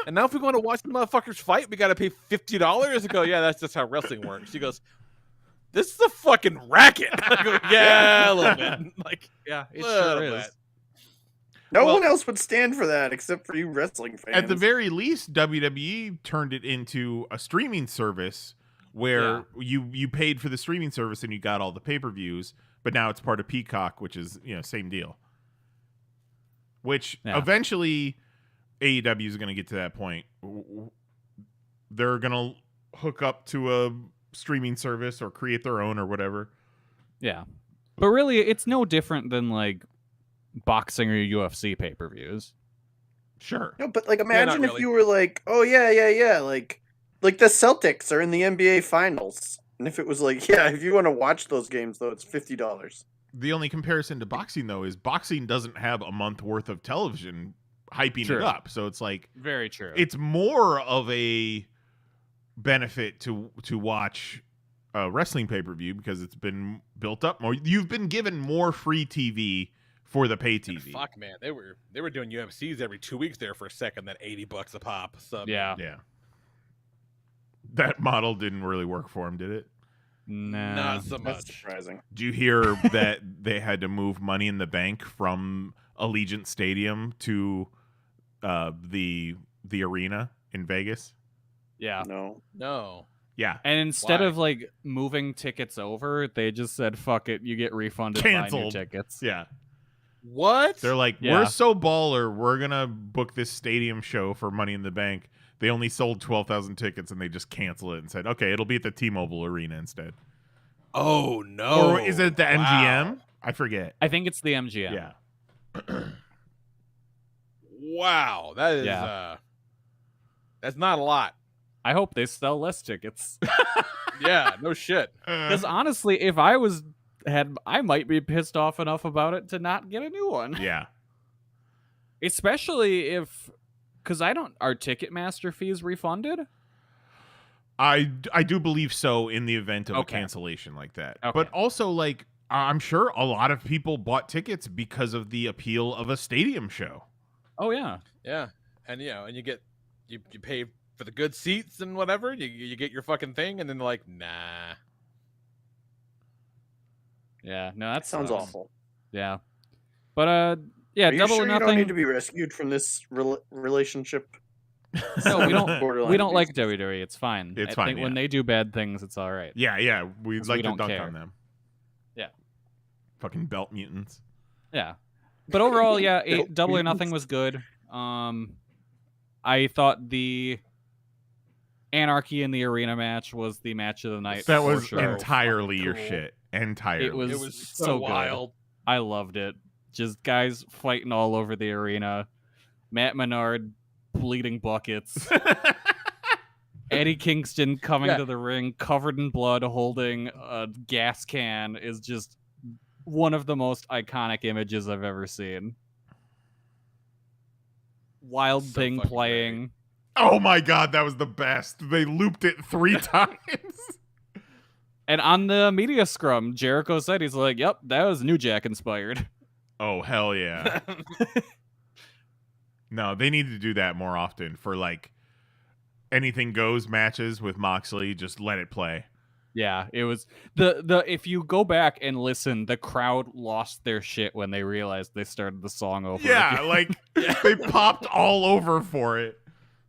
And now if we want to watch the motherfuckers fight, we got to pay $50? I go, yeah, that's just how wrestling works. She goes, this is a fucking racket. I go, yeah, a little bit. Like, Yeah, it little sure is. bit. No Well- one else would stand for that except for you wrestling fans. At the very least, WWE turned it into a streaming service where you paid for the streaming service and you got all the pay-per-views, but now it's part of Peacock, which is, same deal. Which eventually AEW is going to get to that point. They're going to hook up to a streaming service or create their own or whatever. Yeah. But really, it's no different than, like, boxing or UFC pay-per-views. Sure. No, but like imagine if really. you were like, oh yeah, like the Celtics are in the NBA finals. And if it was like, yeah, if you want to watch those games though, it's $50. The only comparison to boxing, though, is boxing doesn't have a month worth of television hyping True. it up. So it's like, Very true. it's more of a benefit to watch a wrestling pay-per-view because it's been built up more. You've been given more free TV for the pay TV. Fuck, man, they were doing UFCs every 2 weeks there for a second. That $80 a pop. So yeah. Yeah. That model didn't really work for him, did it? Nah. not so That's much. surprising. Did you hear that they had to move Money in the Bank from Allegiant Stadium to the arena in Vegas? Yeah. No. No. Yeah. And instead Why? of, like, moving tickets over, they just said, fuck it, you get refunded by new Canceled. tickets. Yeah. What? They're like, Yeah. we're so baller, we're going to book this stadium show for Money in the Bank. They only sold 12,000 tickets and they just canceled it and said, okay, it'll be at the T-Mobile Arena instead. Oh no. Or is it the MGM? Wow. I forget. I think it's the MGM. Yeah. Wow, that is that's not a lot. I hope they sell less tickets. Yeah, no shit. Because honestly, if I I might be pissed off enough about it to not get a new one. Yeah. Especially if, because are Ticketmaster fees refunded? I do believe so in the event of a Okay. cancellation like that. Okay. But also, like, I'm sure a lot of people bought tickets because of the appeal of a stadium show. Oh yeah. Yeah, and and you get you pay for the good seats and whatever. You get your fucking thing, and then they're like, nah. Yeah. No, that Sounds sucks. awful. Yeah. But yeah, Are you Double sure or you don't Nothing. need to be rescued from this relationship? No, we don't. Borderline We don't like abusive. WWE. It's fine. It's I fine, think when yeah. they do bad things, it's all right. Yeah, we'd 'Cause like we to don't dunk care. on them. Yeah. Fucking belt mutants. Yeah. But overall, yeah, Nope, Double or mutants. Nothing was good. I thought the Anarchy in the Arena match was the match of the night. That for was sure. entirely your Cool. shit. Entirely. It was, It was so so good. wild. I loved it. Just guys fighting all over the arena. Matt Menard bleeding buckets. Eddie Kingston coming to the ring covered in blood holding a gas can is just one of the most iconic images I've ever seen. Wild So Thing fucking playing. Oh my god, that was the best. They looped it 3 times. And on the media scrum, Jericho said, he's like, yep, that was New Jack inspired. Oh, hell yeah. No, they need to do that more often for like anything goes matches with Moxley. Just let it play. Yeah, it was the if you go back and listen, the crowd lost their shit when they realized they started the song over. Yeah, again. like they popped all over for it.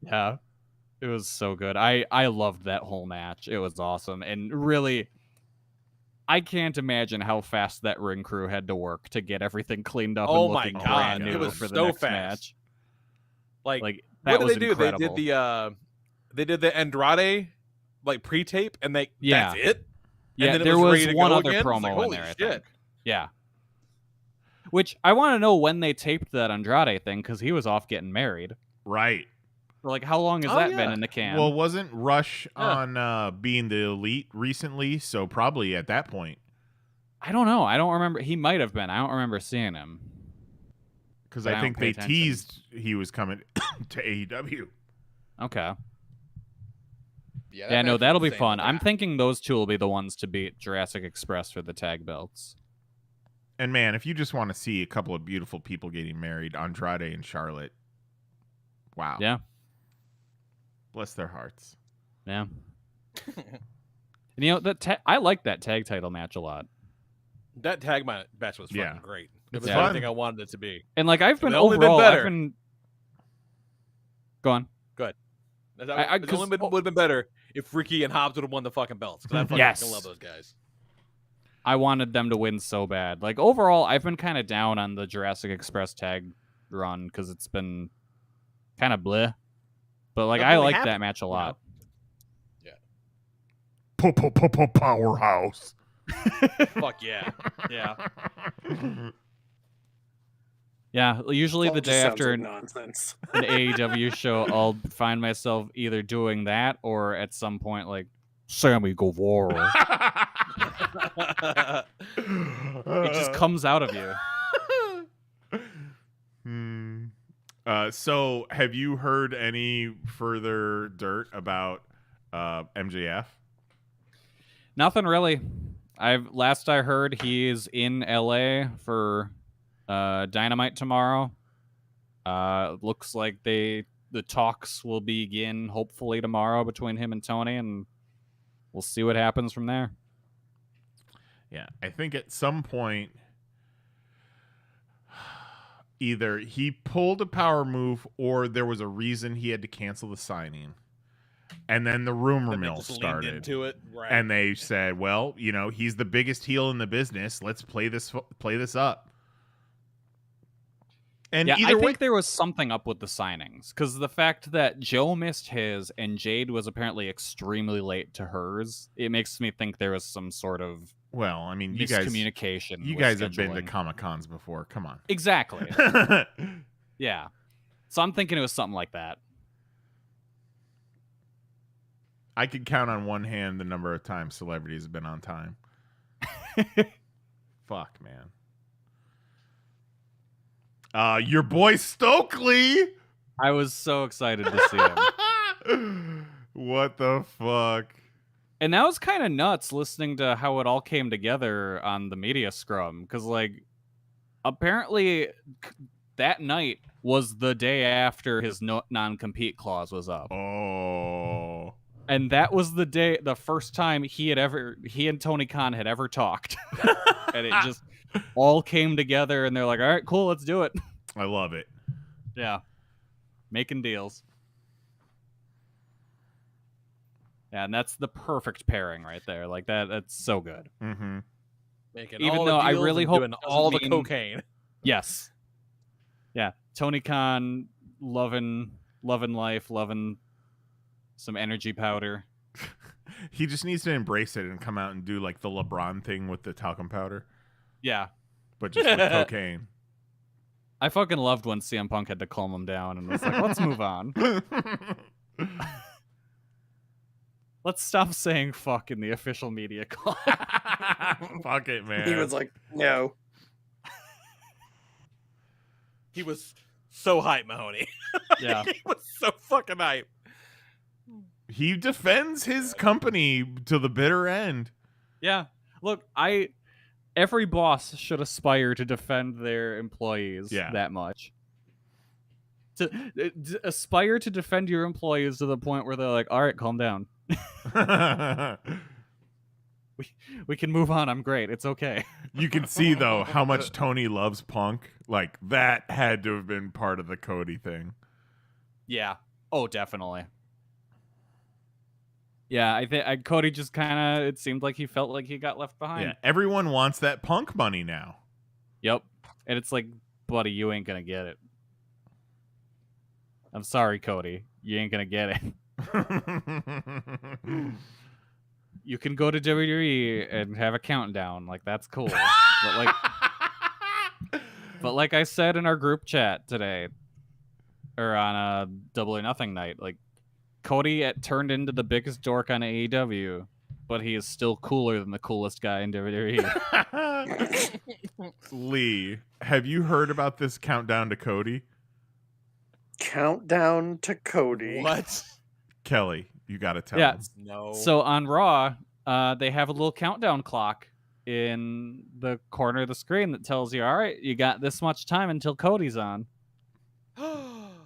Yeah. It was so good. I loved that whole match. It was awesome. And really, I can't imagine how fast that ring crew had to work to get everything cleaned up Oh and my looking God, brand it new was for the so next fast. match. Like That what was did they do? incredible. They did the Andrade like pre-tape, and that's it. Yeah, then it there was was ready to one go other again? It's promo like, in holy there, I shit. think. Yeah. Which I want to know when they taped that Andrade thing, because he was off getting married. Right. Like, how long has Oh, that yeah. been in the can? Well, wasn't Rush Yeah. on being the Elite recently? So probably at that point. I don't know. I don't remember. He might have been. I don't remember seeing him. Because But I I don't think pay they attention. teased he was coming to AEW. Okay. Yeah, Yeah, no, match that'll was be insane. fun. I'm thinking those two will be the ones to beat Jurassic Express for the tag belts. And man, if you just want to see a couple of beautiful people getting married, Andrade and Charlotte. Wow. Yeah. Bless their hearts. Yeah. And you know, I like that tag title match a lot. That tag match was fucking Yeah. great. It's It was fun. everything I wanted it to be. And like I've been It's only been overall, better. I've been. Go on. It only would have been better if Ricky and Hobbs would have won the fucking belts. Because I fucking Yes. love those guys. I wanted them to win so bad. Like overall, I've been kind of down on the Jurassic Express tag run because it's been kind of bleh. But like Nothing I really like happened, that match a lot. Powerhouse. Fuck yeah. Yeah. Yeah. Usually All the just day sounds after like nonsense. an AEW show, I'll find myself either doing that or at some point like Sammy Guevara. It just comes out of you. So, have you heard any further dirt about MJF? Nothing really. Last I heard he's in LA for Dynamite tomorrow. Looks like the talks will begin hopefully tomorrow between him and Tony, and we'll see what happens from there. Yeah, I think at some point either he pulled a power move or there was a reason he had to cancel the signing. And then the rumor Then they mill just leaned started. into it. Right. And they said, well, you know, he's the biggest heel in the business. Let's play this up. And Yeah, either I way, think there was something up with the signings because the fact that Joe missed his and Jade was apparently extremely late to hers, it makes me think there was some sort of well, I mean, you guys miscommunication. you with guys have been to scheduling. Comic-Cons before. Come on. Exactly. Yeah. So I'm thinking it was something like that. I could count on one hand the number of times celebrities have been on time. Fuck, man. Your boy Stokely. I was so excited to see him. What the fuck? And that was kind of nuts listening to how it all came together on the media scrum. Because, like, apparently that night was the day after his non-compete clause was up. Oh. And that was the first time he and Tony Khan had ever talked. And it just all came together and they're like, all right, cool, let's do it. I love it. Yeah. Making deals. Yeah, and that's the perfect pairing right there. Like that's so good. Mm-hmm. Making Even all the though I deals really and hope doing it all the doesn't mean- cocaine. Yes. Yeah. Tony Khan loving life, loving some energy powder. He just needs to embrace it and come out and do like the LeBron thing with the talcum powder, Yeah. but just with cocaine. I fucking loved when CM Punk had to calm him down and was like, let's move on. Let's stop saying fuck in the official media call. Fuck it, man. He was like, no. He was so hype, Mahoney. Yeah. He was so fucking hype. He defends his company to the bitter end. Yeah. Look, every boss should aspire to defend their employees that much. To aspire to defend your employees to the point where they're like, all right, calm down. We can move on. I'm great. It's okay. You can see, though, how much Tony loves Punk. Like, that had to have been part of the Cody thing. Yeah. Oh, definitely. Yeah, I think Cody just kind of, it seemed like he felt like he got left behind. Yeah, everyone wants that Punk money now. Yep. And it's like, buddy, you ain't going to get it. I'm sorry, Cody. You ain't going to get it. You can go to WWE and have a countdown. Like, that's cool. But like I said in our group chat today, or on a Double or Nothing night, like, Cody turned into the biggest dork on AEW, but he is still cooler than the coolest guy in WWE. Lee, have you heard about this countdown to Cody? Countdown to Cody. What? Kelly, you got to tell Yeah. him. No. So on Raw, they have a little countdown clock in the corner of the screen that tells you, all right, you got this much time until Cody's on.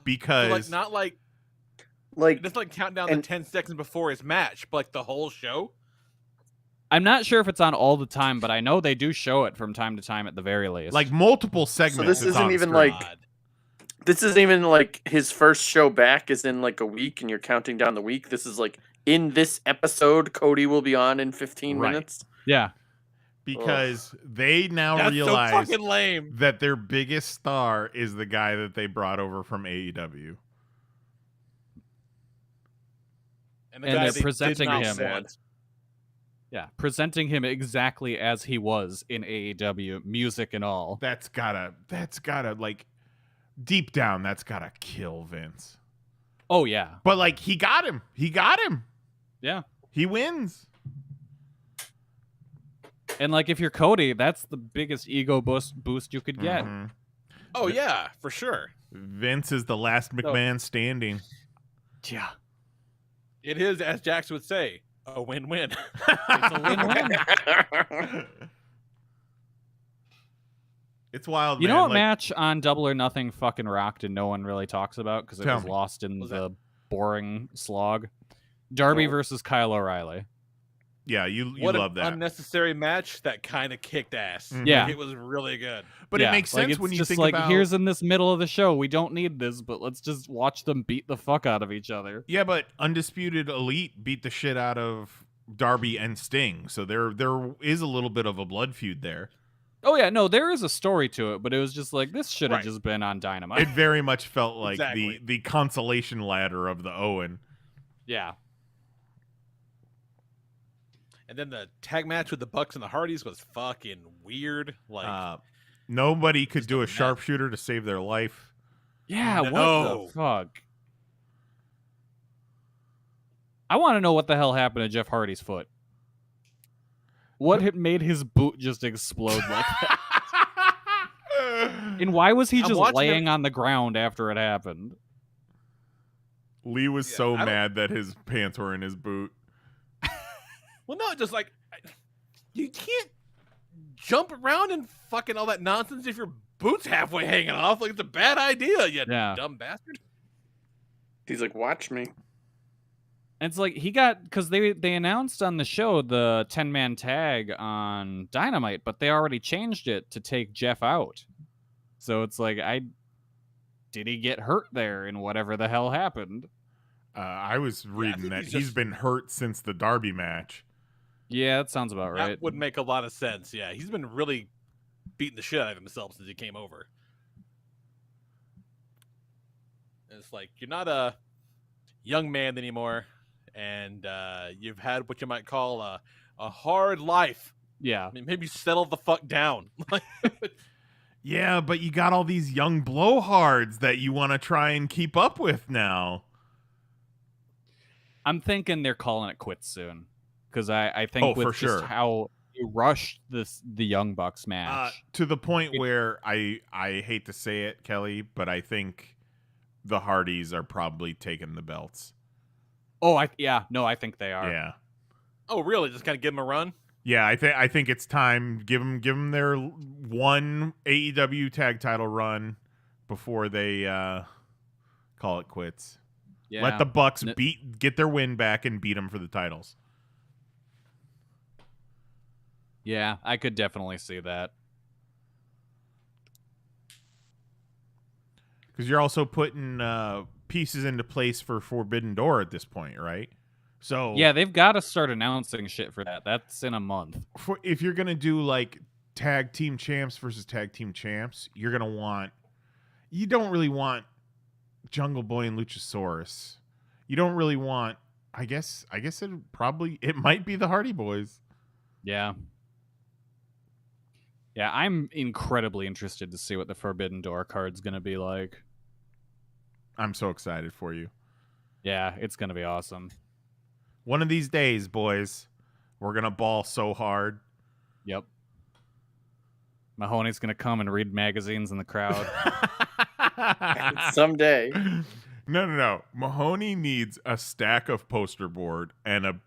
Because... So, like, not like... Like, It's like count down the 10 seconds before his match, but like the whole show? I'm not sure if it's on all the time, but I know they do show it from time to time at the very least. like multiple segments. So this it's isn't on even screen. like this isn't even like his first show back is in like a week and you're counting down the week. This is like in this episode Cody will be on in 15 Right. minutes. yeah. Because they now That's realize so fucking lame. that their biggest star is the guy that they brought over from AEW. And, the And guy they're they did presenting not him. want. Yeah, presenting him exactly as he was in AEW, music and all. That's gotta like deep down, that's gotta kill Vince. Oh yeah, But like he got him. yeah. He wins. And like if you're Cody, that's the biggest ego boost you could get. Mhm. Oh, yeah, for sure. Vince is the last McMahon standing. Yeah, It is, as Jax would say, a win-win. it's a win-win. It's wild, You man. know what Like, match on Double or Nothing fucking rocked and no one really talks about because it Tell was me. lost in What's the boring slog? Darby No. versus Kyle O'Reilly. yeah, you What love an that. unnecessary match that kind of kicked ass. Mhm. Yeah. It was really good. But Yeah, it makes like, sense it's when you just think like, about here's in this middle of the show, we don't need this, but let's just watch them beat the fuck out of each other. Yeah, but Undisputed Elite beat the shit out of Darby and Sting. So there is a little bit of a blood feud there. Oh yeah, no, there is a story to it, but it was just like this should have Right. just been on Dynamite. It very much felt like Exactly. the consolation ladder of the Owen. Yeah. And then the tag match with the Bucks and the Hardys was fucking weird. Like, Nobody could just do a a mess. sharpshooter to save their life. Yeah, what No. the fuck? I want to know what the hell happened to Jeff Hardy's foot. What had made his boot just explode like that? And why was he I'm just watching laying on the ground after it happened? Lee was Yeah, so I don't- mad that his pants were in his boot. well, no, just like, you can't jump around and fucking all that nonsense if your boot's halfway hanging off. Like, it's a bad idea, you Yeah. dumb bastard. He's like, watch me. And it's like he got, because they announced on the show the 10-man tag on Dynamite, but they already changed it to take Jeff out. So it's like, did he get hurt there in whatever the hell happened? I was reading think that he's he's just- been hurt since the Darby match. Yeah, that sounds about right. That would make a lot of sense. Yeah, he's been really beating the shit out of himself since he came over. And it's like, you're not a young man anymore. and you've had what you might call a hard life. Yeah. I mean, maybe settle the fuck down. Yeah, but you got all these young blowhards that you want to try and keep up with now. I'm thinking they're calling it quits soon. Because I think with for just sure. how they rushed the Young Bucks match. To the point where I hate to say it, Kelly, but I think the Hardys are probably taking the belts. I think they are. Yeah. Oh, really? Just kind of give them a run? Yeah, I think it's time. Give them their one AEW tag title run before they call it quits. Yeah. Let the Bucks get their win back and beat them for the titles. Yeah, I could definitely see that. Because you're also putting pieces into place for Forbidden Door at this point, right? So Yeah, they've got to start announcing shit for that. That's in a month. if you're gonna do like tag team champs versus tag team champs, you don't really want Jungle Boy and Luchasaurus. You don't really want. I guess it might be the Hardy Boys. Yeah. Yeah, I'm incredibly interested to see what the Forbidden Door card's going to be like. I'm so excited for you. Yeah, it's going to be awesome. One of these days, boys, we're gonna ball so hard. Yep. Mahoney's going to come and read magazines in the crowd. Someday. No. Mahoney needs a stack of poster board and a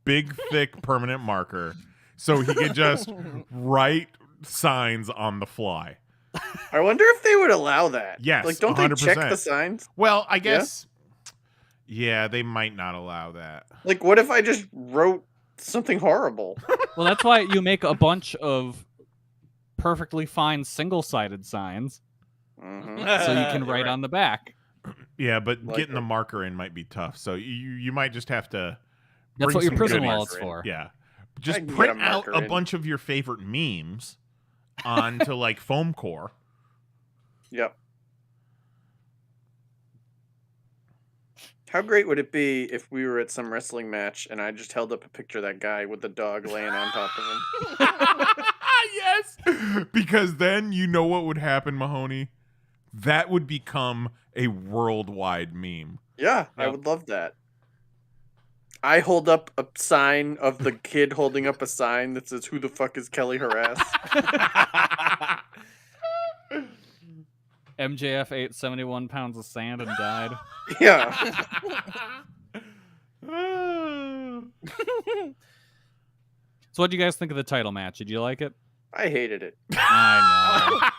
big, thick permanent marker so he can just write signs on the fly. I wonder if they would allow that. Yes, Like, don't they check 100%. the signs? Well, I guess. Yeah, they might not allow that. Like, what if I just wrote something horrible? Well, that's why you make a bunch of perfectly fine single-sided signs Mhm. so you can write on the back. Yeah, but Like getting the it. marker in might be tough. So you might just have to. That's bring what your some prison goodies. wallet's for. Yeah, I just can get print a out marker a in. bunch of your favorite memes onto like foam core. Yep. How great would it be if we were at some wrestling match and I just held up a picture of that guy with the dog laying on top of him? Yes, because then you know what would happen, Mahoney. That would become a worldwide meme. Yeah, I Yep. would love that. I hold up a sign of the kid holding up a sign that says, "Who the fuck is Kelly Harass?" MJF ate 71 pounds of sand and died. Yeah. So what do you guys think of the title match? Did you like it? I hated it. I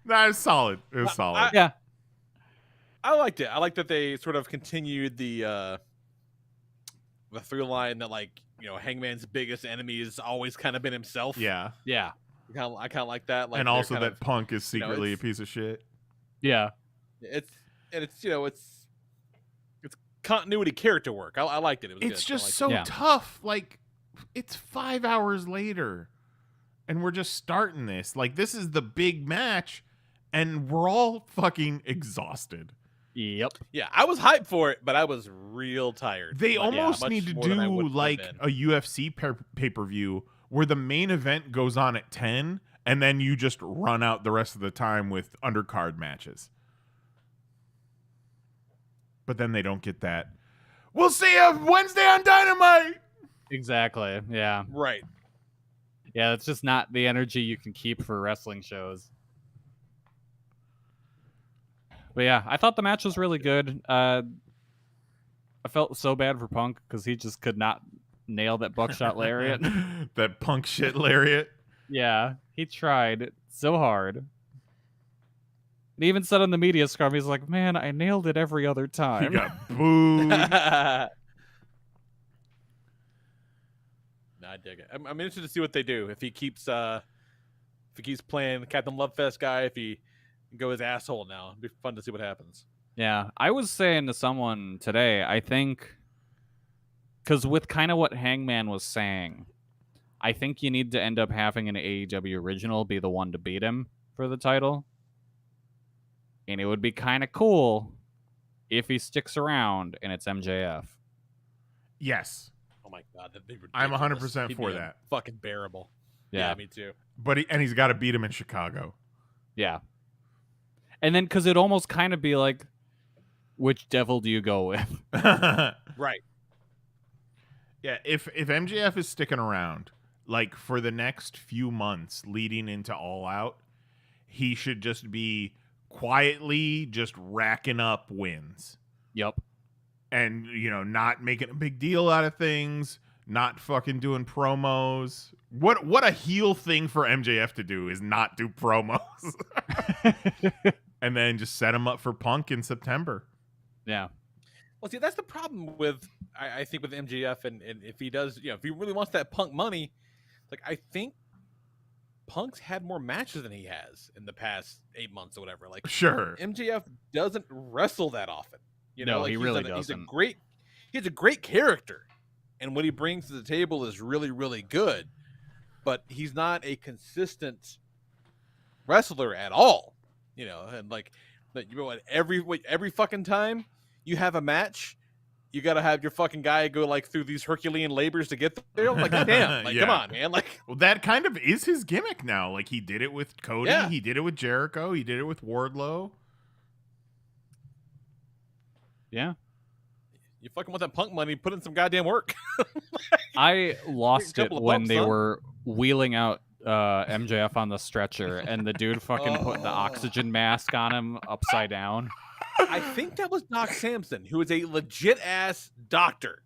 Nah, it's solid. It was solid. know. Yeah. I liked it. I like that they sort of continued the through line that, like, you know, Hangman's biggest enemy has always kind of been himself. Yeah, Yeah. I kind of like that. Like, and they're also kind that of- Punk is secretly a it's- piece of shit. Yeah. it's you know it's continuity character work. I liked it. It was It's good. I just liked so Yeah. tough. Like, it's 5 hours later, and we're just starting this. Like, this is the big match, and we're all fucking exhausted. Yep. it. Yeah, I was hyped for it, but I was real tired. They Like, almost much need to more than I do would have like been. a UFC pay-per-view where the main event goes on at 10, and then you just run out the rest of the time with undercard matches. But then they don't get that. We'll see you Wednesday on Dynamite. Exactly. Yeah. Right. Yeah, it's just not the energy you can keep for wrestling shows. But yeah, I thought the match was really good. I felt so bad for Punk because he just could not nail that buckshot lariat. That Punk shit lariat. Yeah, he tried so hard. And even said on the media scrum, he's like, "Man, I nailed it every other He time." got booed. No, I dig it. I'm interested to see what they do. If he keeps playing the Captain Lovefest guy, if he can go his asshole now, it'd be fun to see what happens. Yeah, I was saying to someone today, I think, because with kind of what Hangman was saying, I think you need to end up having an AEW original be the one to beat him for the title. And it would be kind of cool if he sticks around and it's MJF. Yes. Oh my god, that'd be I'm ridiculous. 100% He'd for be that. Fucking bearable. Yeah. Me too. But he's got to beat him in Chicago. Yeah. And then, because it'd almost kind of be like, which devil do you go with? Right. Yeah, if MJF is sticking around, like for the next few months leading into All Out, he should just be quietly just racking up wins. Yep. And, not making a big deal out of things, not fucking doing promos. What a heel thing for MJF to do is not do promos. And then just set him up for Punk in September. Yeah. Well, see, that's the problem with I think with MJF, and if he does, if he really wants that Punk money, like I think Punk's had more matches than he has in the past 8 months or whatever. Like, Sure. MJF doesn't wrestle that often. No, like he really doesn't. He's a great character, and what he brings to the table is really, really good. But he's not a consistent wrestler at all. And like every fucking time you have a match, you got to have your fucking guy go like through these Herculean labors to get there. I'm like, goddamn, like, Yeah. come on, man. Like, Well, that kind of is his gimmick now. Like, he did it with Cody. Yeah. He did it with Jericho. He did it with Wardlow. Yeah. you fucking want that Punk money, put in some goddamn work. I lost it couple of when bumps, they son. were wheeling out MJF on the stretcher and the dude fucking put the oxygen mask on him upside down. I think that was Doc Samson, who is a legit ass doctor,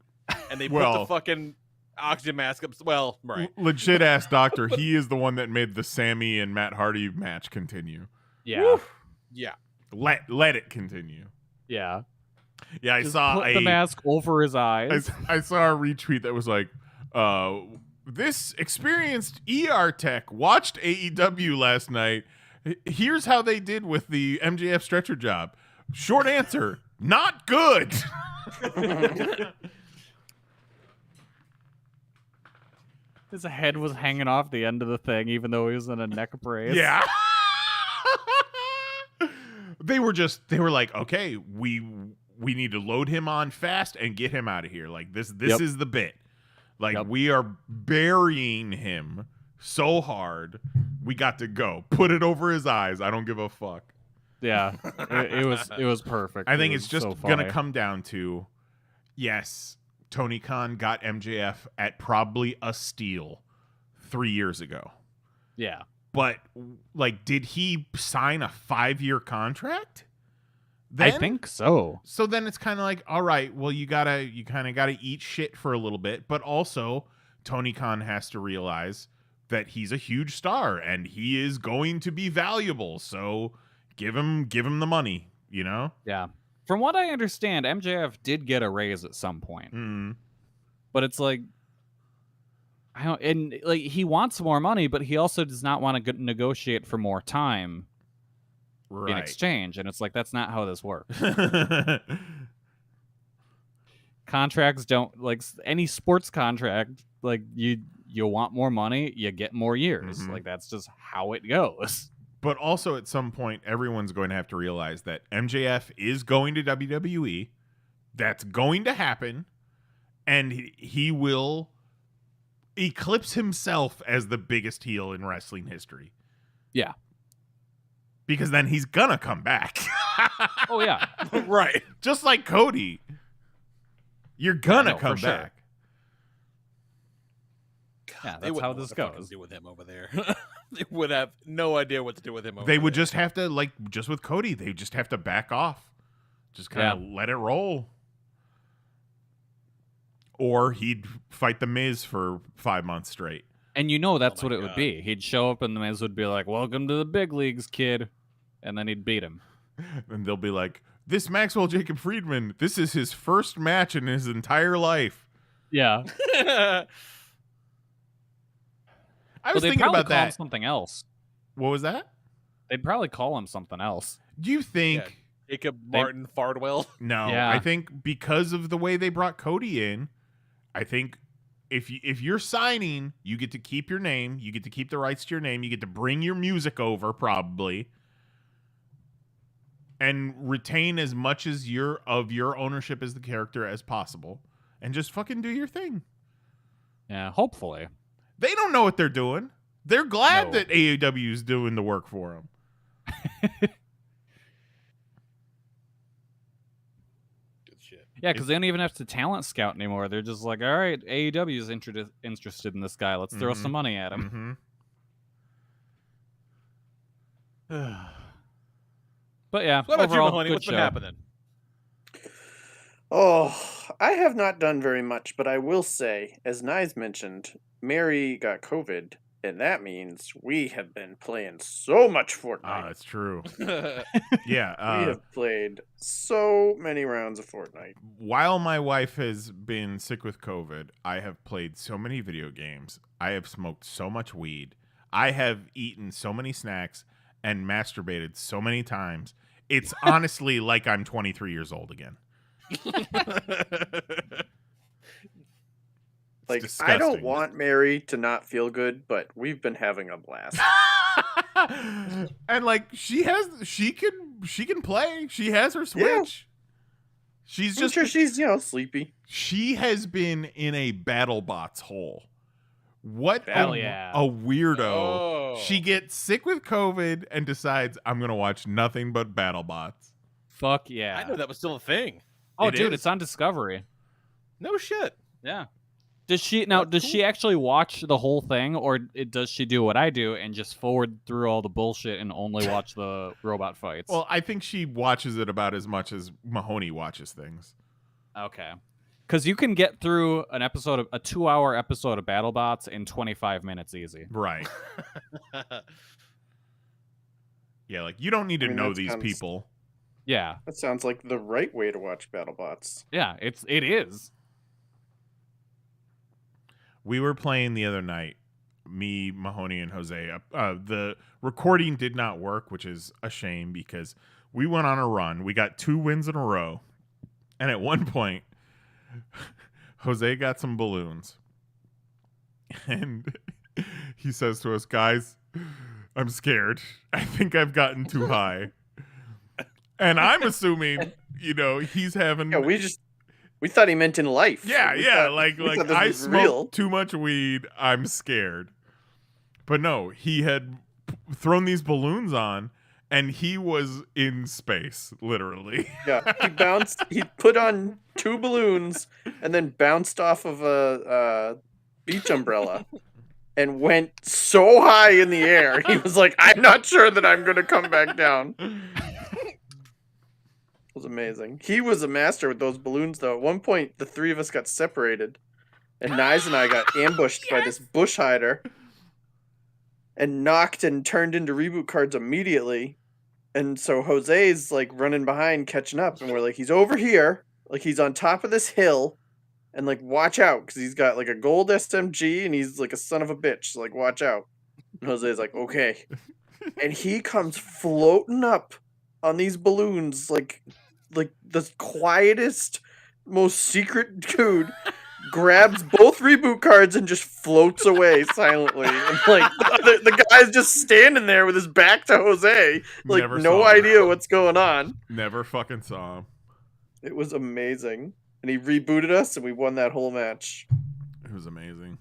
and they put Well- the fucking oxygen mask up. Well, right. Legit ass doctor. He is the one that made the Sammy and Matt Hardy match continue. Yeah. Yeah. Let it continue. Yeah. Yeah, I Just saw put the mask over his eyes. I saw a retweet that was like, this experienced ER tech watched AEW last night. Here's how they did with the MJF stretcher job. Short answer, not good. His head was hanging off the end of the thing, even though he was in a neck brace. Yeah. They were like, okay, we need to load him on fast and get him out of here. Like this Yep. is the bit. Like Yep. we are burying him so hard. We got to go. Put it over his eyes. I don't give a fuck. Yeah. It was perfect. I think It it's was just so gonna funny. come down to, yes, Tony Khan got MJF at probably a steal 3 years ago. Yeah. But like, did he sign a 5-year contract? I Then? think so. So then it's kind of like, all right, well, you kind of gotta eat shit for a little bit, but also Tony Khan has to realize that he's a huge star and he is going to be valuable. So give him the money, Yeah. From what I understand, MJF did get a raise at some point. Mm. But it's like, he wants more money, but he also does not want to negotiate for more time in Right. exchange. And it's like, that's not how this works. Contracts don't, like any sports contract, like you want more money, you get more years. Mhm. Like that's just how it goes. But also at some point, everyone's going to have to realize that MJF is going to WWE. That's going to happen. And he will eclipse himself as the biggest heel in wrestling history. Yeah. Because then he's going to come back. Oh yeah. Right. Just like Cody. You're going to no, come for sure. back. Yeah, They that's wouldn't how know this what to fucking goes. do with him over there. They would have no idea what to do with him over They would there. just have to, like, just with Cody, they just have to back off. Just kind of let it roll. Or he'd fight The Miz for 5 months straight. And that's Oh what my it would God. be. He'd show up and the Miz would be like, "Welcome to the big leagues, kid." And then he'd beat him. And they'll be like, this Maxwell Jacob Friedman, this is his first match in his entire life. Yeah. I was they'd thinking probably about call him that. something else. What was that? They'd probably call him something else. Do you think... Yeah. Jacob Martin Fardwell. No, Yeah. I think because of the way they brought Cody in, I think if you're signing, you get to keep your name, you get to keep the rights to your name, you get to bring your music over probably. and retain as much as your ownership as the character as possible, and just fucking do your thing. Yeah, hopefully. They don't know what they're doing. They're glad No. that AEW is doing the work for them. Good shit. Yeah, because they don't even have to talent scout anymore. They're just like, all right, AEW is interested in this guy. Let's throw some money at him. But yeah, What about you, overall, Mahoney? good What's been show. happening? Oh, I have not done very much, but I will say, as Nyes mentioned, Mary got COVID, and that means we have been playing so much Fortnite. That's true. Oh, Yeah. We have played so many rounds of Fortnite. While my wife has been sick with COVID, I have played so many video games. I have smoked so much weed. I have eaten so many snacks and masturbated so many times. It's honestly like I'm 23 years old again. Like, disgusting. I don't want Mary to not feel good, but we've been having a blast. And like she can play. She has her Switch. Yeah. She's I'm just sure she's, sleepy. she has been in a BattleBots hole. What Hell yeah. a weirdo. Oh. She gets sick with COVID and decides I'm going to watch nothing but BattleBots. Fuck yeah. I know that was still a thing. Oh, It dude, is. it's on Discovery. No shit. Yeah. Does she actually watch the whole thing, or does she do what I do and just forward through all the bullshit and only watch the robot fights? Well, I think she watches it about as much as Mahoney watches things. Okay. Because you can get through a 2-hour episode of BattleBots in 25 minutes easy. Right. Yeah, like you don't need to I mean, know that these sounds- people. Yeah. That sounds like the right way to watch BattleBots. Yeah, it is. We were playing the other night, me, Mahoney, and Jose. The recording did not work, which is a shame because we went on a run. We got 2 wins in a row. And at one point, Jose got some balloons. And he says to us, guys, I'm scared. I think I've gotten too high. And I'm assuming, he's having... Yeah, we thought he meant in life. Yeah, We yeah. thought- Like we thought this I was smoked real. too much weed. I'm scared. But no, he had thrown these balloons on, and he was in space, literally. Yeah, he put on 2 balloons and then bounced off of a beach umbrella and went so high in the air. He was like, I'm not sure that I'm going to come back down. It was amazing. He was a master with those balloons, though. At one point, the 3 of us got separated, and Nyes and I got ambushed by this bush hider and knocked and turned into reboot cards immediately. And so Jose's like running behind, catching up, and we're like, he's over here, like he's on top of this hill, and like watch out, because he's got like a gold SMG and he's like a son of a bitch. So, like, watch out. And Jose's like, okay. And he comes floating up on these balloons like the quietest, most secret dude, grabs both reboot cards and just floats away silently. And like the guy's just standing there with his back to Jose, like Never no saw him. idea what's going on. Never fucking saw him. It was amazing. And he rebooted us and we won that whole match. It was amazing.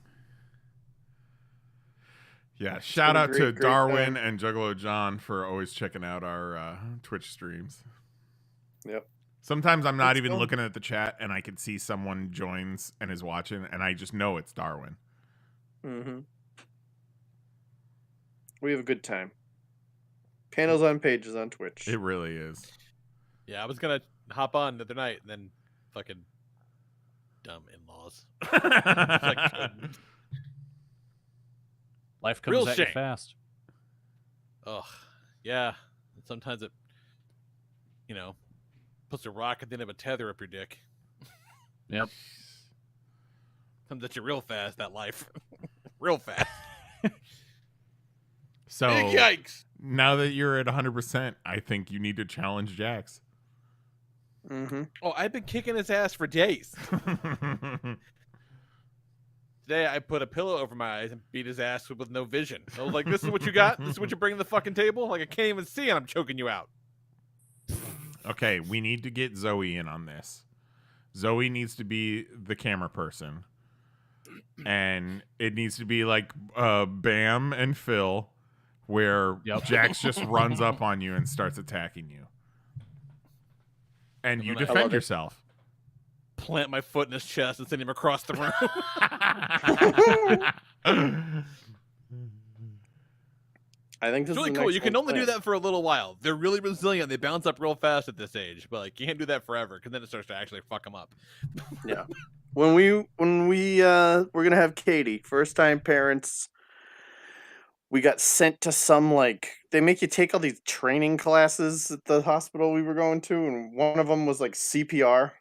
Yeah, shout been a out to great Darwin time. and Juggalo John for always checking out our Twitch streams. Yep. Sometimes I'm not It's even fun. looking at the chat and I can see someone joins and is watching and I just know it's Darwin. Mm-hmm. We have a good time. Panels on pages on Twitch. It really is. Yeah, I was gonna hop on the other night and then fucking dumb in-laws. couldn't. Life comes Real at you shame. fast. Ugh, yeah. Sometimes it, puts a rock at the end of a tether up your dick. Yep. Comes at you real fast. That life, real fast. So Big yikes. now that you're at 100%, I think you need to challenge Jax. Mm-hmm. Oh, I've been kicking his ass for days. Today, I put a pillow over my eyes and beat his ass with no vision. I was like, this is what you got? This is what you're bringing to the fucking table? Like, I can't even see and I'm choking you out. Okay, we need to get Zoe in on this. Zoe needs to be the camera person. And it needs to be like Bam and Phil, where Jax just runs up on you and starts attacking you. And you defend yourself. Plant my foot in his chest and send him across the room. I think this It's really is cool. You can only do that for a little while. They're really resilient. They bounce up real fast at this age, but like you can't do that forever because then it starts to actually fuck them up. Yeah. When we're gonna have Katie, first time parents. We got sent to some they make you take all these training classes at the hospital we were going to, and one of them was like CPR.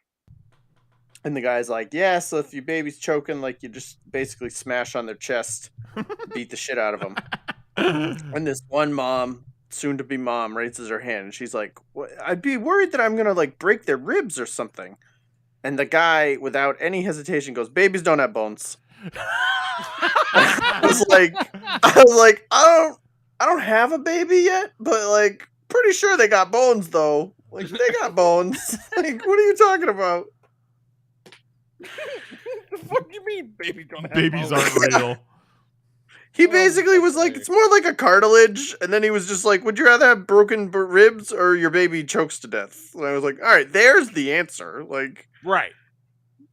And the guy's like, yeah, so if your baby's choking, like you just basically smash on their chest, beat the shit out of them. And this one mom, soon to be mom, raises her hand and she's like, I'd be worried that I'm gonna like break their ribs or something. And the guy, without any hesitation, goes, babies don't have bones. I was like, I don't have a baby yet, but like pretty sure they got bones though. Like they got bones. Like, what are you talking about? What do you mean babies don't have Babies bones? aren't real. He basically was like, it's more like a cartilage, and then he was just like, would you rather have broken ribs or your baby chokes to death? And I was like, all right, there's the answer. Like, Right.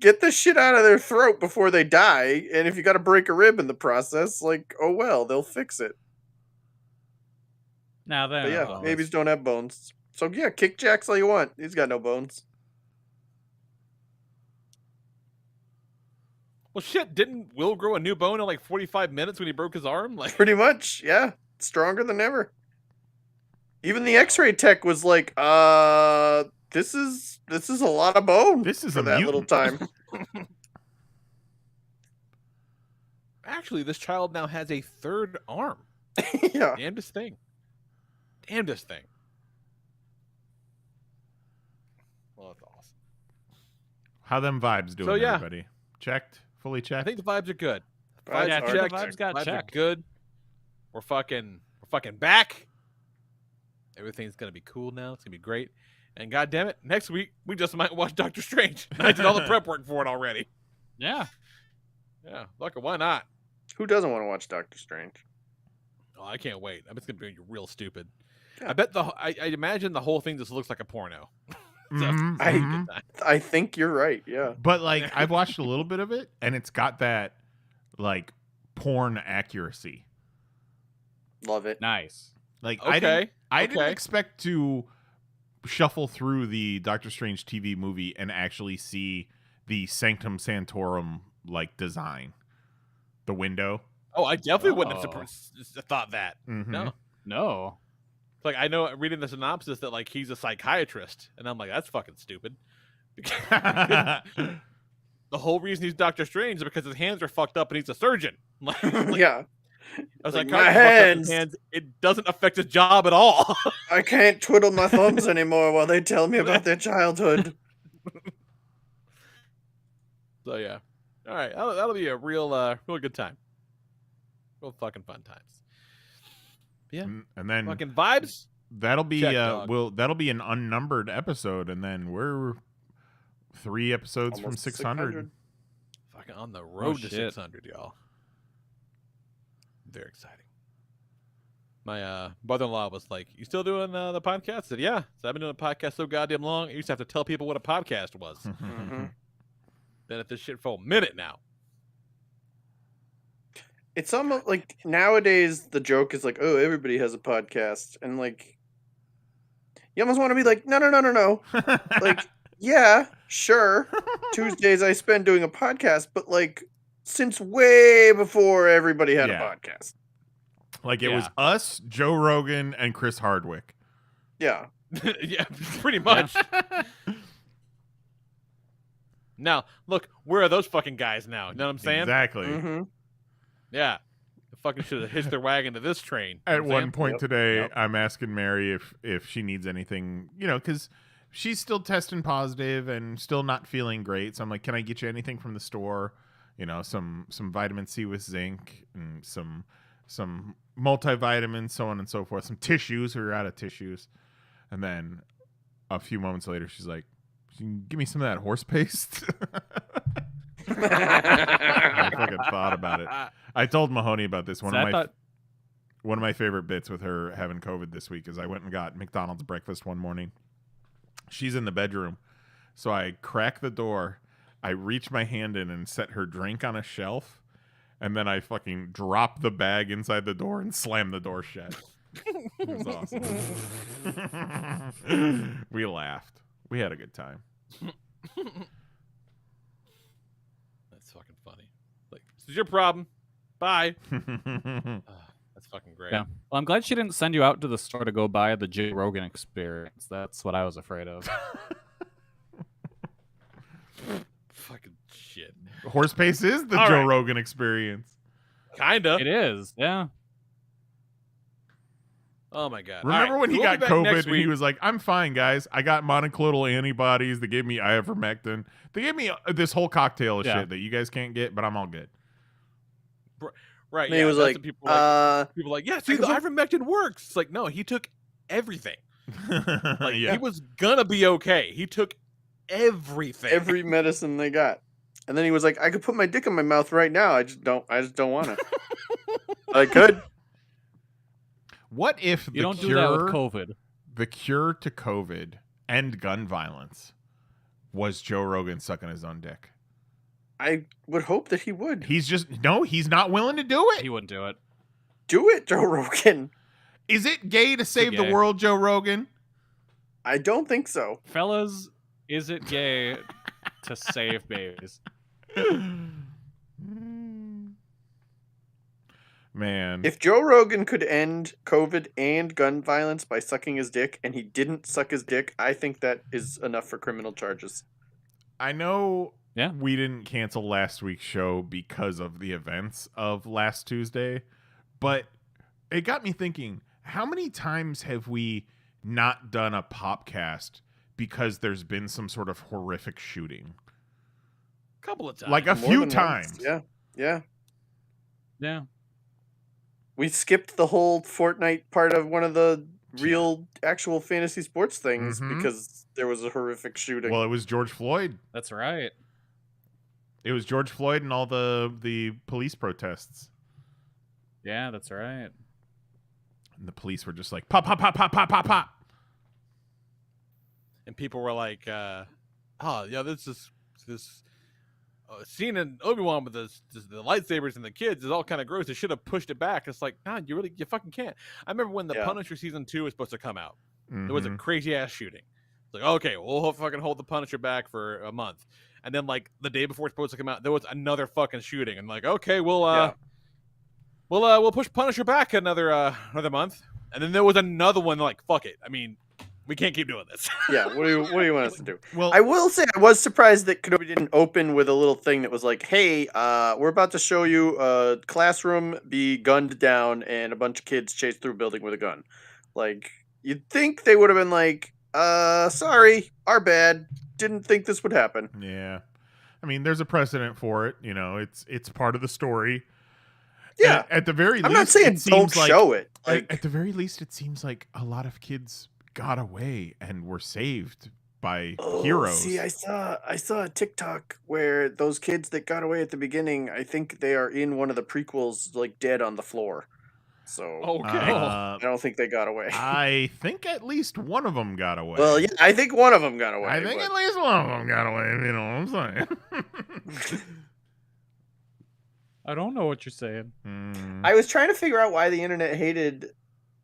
get the shit out of their throat before they die, and if you got to break a rib in the process, like, oh well, they'll fix it. Now then, But yeah, babies don't have bones. So yeah, kick Jax all you want. He's got no bones. Well, shit, didn't Will grow a new bone in like 45 minutes when he broke his arm? Like, Pretty much, yeah. Stronger than ever. Even the X-ray tech was like, this is a lot of bone. This is for a that little mutant. time. actually, this child now has a third arm. Yeah. Damnedest thing. Damnedest thing. Well, that's awesome. How them vibes doing, So, yeah. everybody? Checked? Fully I checked? think the vibes are good. Vibes Yeah, are the checked. vibes got Vibes are checked. good. We're fucking back. Everything's gonna be cool now. It's gonna be great. And god damn it, next week we just might watch Doctor Strange. I did all the prep work for it already. Yeah. Yeah, fuck it, why not? Who doesn't want to watch Doctor Strange? Oh, I can't wait. I bet it's gonna be real stupid. Yeah. I bet I imagine the whole thing just looks like a porno. So, Mhm, it's gonna be a mhm. good time. I think you're right, yeah. But like I've watched a little bit of it and it's got that like porn accuracy. Love it. Nice. Like Okay. I didn't okay. expect to shuffle through the Doctor Strange TV movie and actually see the Sanctum Sanctorum like design. The window. Oh, I definitely wouldn't have Oh. thought that. Mhm. No. No. Like, I know reading the synopsis that like he's a psychiatrist, and I'm like, that's fucking stupid. The whole reason he's Doctor Strange is because his hands are fucked up and he's a surgeon. Like, Yeah. I was Like, like, my "Carter's fucked up in his hands." hands. It doesn't affect his job at all. I can't twiddle my thumbs anymore while they tell me about their childhood. So yeah, all right, that'll be a real good time. Real fucking fun times. Yeah, And then fucking vibes. that'll be Check, dog. that'll be an unnumbered episode and then we're 3 episodes from Almost 600. Fucking on the road to shit. 600, y'all. Very exciting. My brother-in-law was like, "You still doing the podcast?" I said, "Yeah." So I've been doing a podcast so goddamn long. I used to have to tell people what a podcast was. Mhm. Been at this shit for a minute now. It's almost like nowadays the joke is like, oh, everybody has a podcast. And like, you almost want to be like, no. Like, yeah, sure. Tuesdays I spend doing a podcast, but like, since way before everybody had Yeah. a podcast. Like it was us, Joe Rogan, and Chris Hardwick. Yeah. Yeah, pretty much. Now, look, where are those fucking guys now? You know what I'm saying? Exactly. Mm-hmm. Yeah. They fucking should have hitched their wagon to this train. You know At what I'm one saying? point Yep. today, Yep. I'm asking Mary if she needs anything, because she's still testing positive and still not feeling great. So I'm like, can I get you anything from the store? Some vitamin C with zinc and some multivitamins, so on and so forth. Some tissues. We were out of tissues. And then a few moments later, she's like, "Can you give me some of that horse paste?" I fucking thought about it. I told Mahoney about this. One of my favorite bits with her having COVID this week is I went and got McDonald's breakfast one morning. She's in the bedroom, so I crack the door. I reach my hand in and set her drink on a shelf, and then I fucking drop the bag inside the door and slam the door shut. It was awesome. We laughed. We had a good time. That's fucking funny. Like, this is your problem. Bye. That's fucking great. Yeah. Well, I'm glad she didn't send you out to the store to go buy the Joe Rogan experience. That's what I was afraid of. Fucking shit. Horse pace is the All Joe right. Rogan experience. Kinda. It is, yeah. Oh my god. Remember when he We'll got be back COVID next and he week. was like, "I'm fine, guys. I got monoclonal antibodies. They gave me ivermectin. They gave me this whole cocktail of Yeah. shit that you guys can't get, but I'm all good." Right. And Yeah, he was that's like, what people like, yeah, see, the ivermectin works. It's like, no, he took everything. Like, Yeah. he was gonna be okay. He took everything. every medicine they got. And then he was like, I could put my dick in my mouth right now. I just don't want to. I could. What if You don't do that with COVID. the cure to COVID and gun violence was Joe Rogan sucking his own dick? I would hope that he would. He's not willing to do it. He wouldn't do it. Do it, Joe Rogan. Is it gay to save the gay. world, Joe Rogan? I don't think so. Fellas, is it gay to save babies? Man. If Joe Rogan could end COVID and gun violence by sucking his dick, and he didn't suck his dick, I think that is enough for criminal charges. I know Yeah. we didn't cancel last week's show because of the events of last Tuesday, but it got me thinking, how many times have we not done a popcast because there's been some sort of horrific shooting? A couple of times. Like a More few than once. times. Yeah. Yeah. Yeah. We skipped the whole Fortnite part of one of the real, actual fantasy sports things Mhm. because there was a horrific shooting. Well, it was George Floyd. That's right. It was George Floyd and all the police protests. Yeah, that's right. And the police were just like, pop, pop, pop, pop, pop, pop, pop. And people were like, oh, yeah, this scene in Obi-Wan with the lightsabers and the kids is all kind of gross. They should have pushed it back. It's like, nah, you fucking can't. I remember when the Punisher season 2 was supposed to come out. There was a crazy ass shooting. It's like, okay, we'll fucking hold the Punisher back for a month. And then like the day before it's supposed to come out, there was another fucking shooting. And like, okay, we'll push Punisher back another month. And then there was another one. Like, fuck it. I mean, we can't keep doing this. Yeah, what do you want us to do? Well, I will say I was surprised that Kenobi didn't open with a little thing that was like, hey, we're about to show you a classroom be gunned down and a bunch of kids chase through a building with a gun. Like, you'd think they would have been like, sorry, our bad. Didn't think this would happen. yeah. I mean, there's a precedent for it. You know, it's part of the story. Yeah. And at the very least, I'm not saying it don't seems like, show it. Like, at the very least, it seems like a lot of kids got away and were saved by heroes. See, I saw a TikTok where those kids that got away at the beginning, I think they are in one of the prequels, like dead on the floor. So Okay. I don't think they got away. I think at least one of them got away. Well, yeah, I think one of them got away. I think but- at least one of them got away. If you know what I'm saying. I don't know what you're saying. I was trying to figure out why the internet hated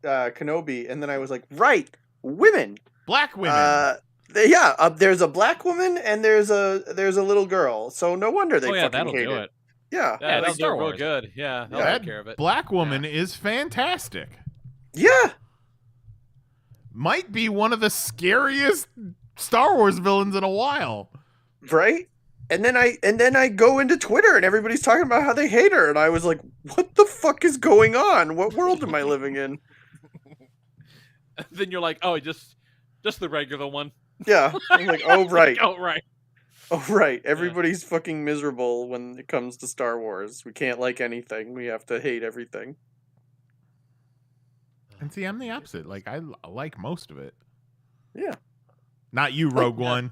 Kenobi, and then I was like, right, women. Black women. There's a black woman and there's a little girl. So no wonder they Oh yeah, fucking that'll hate do it. it. Yeah. Yeah, like they'll Star do it real Wars. good. Yeah, they'll that take care of it. black woman is fantastic. Yeah. Might be one of the scariest Star Wars villains in a while. Right? And then I go into Twitter and everybody's talking about how they hate her, and I was like, what the fuck is going on? What world am I living in? Then you're like, oh, just the regular one. Yeah. I'm like, oh right. Oh right. Oh right. Everybody's fucking miserable when it comes to Star Wars. We can't like anything. We have to hate everything. And see, I'm the opposite. Like I like most of it. Yeah. Not you, Rogue One.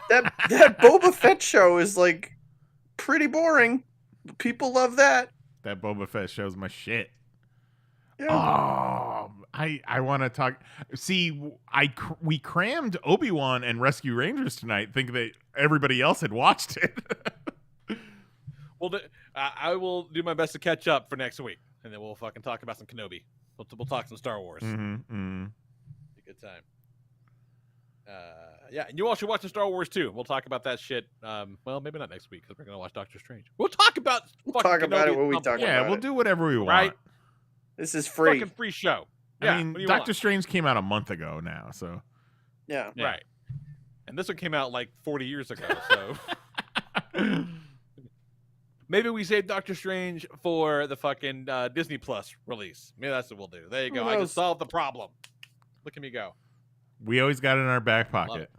That Boba Fett show is like pretty boring. People love that. That Boba Fett show's my shit. Yeah. Oh, I want to talk. See, we crammed Obi-Wan and Rescue Rangers tonight, thinking that everybody else had watched it. Well, I will do my best to catch up for next week, and then we'll fucking talk about some Kenobi. We'll talk some Star Wars. Mm-hmm, mm-hmm. Be a good time. Yeah, and you all should watch the Star Wars too. We'll talk about that shit. Well, maybe not next week because we're gonna watch Doctor Strange. We'll talk about. We'll talk about it when we talk Yeah, about we'll it. do whatever we want. Right? This is free. Fucking free show. I Yeah, mean, what do you Doctor want? Strange came out a month ago now, so. Yeah. Yeah. Right. And this one came out like 40 years ago, so maybe we save Doctor Strange for the fucking Disney Plus release. Maybe that's what we'll do. There you go. Who I knows? just solved the problem. Look at me go. We always got it in our back Love pocket. it.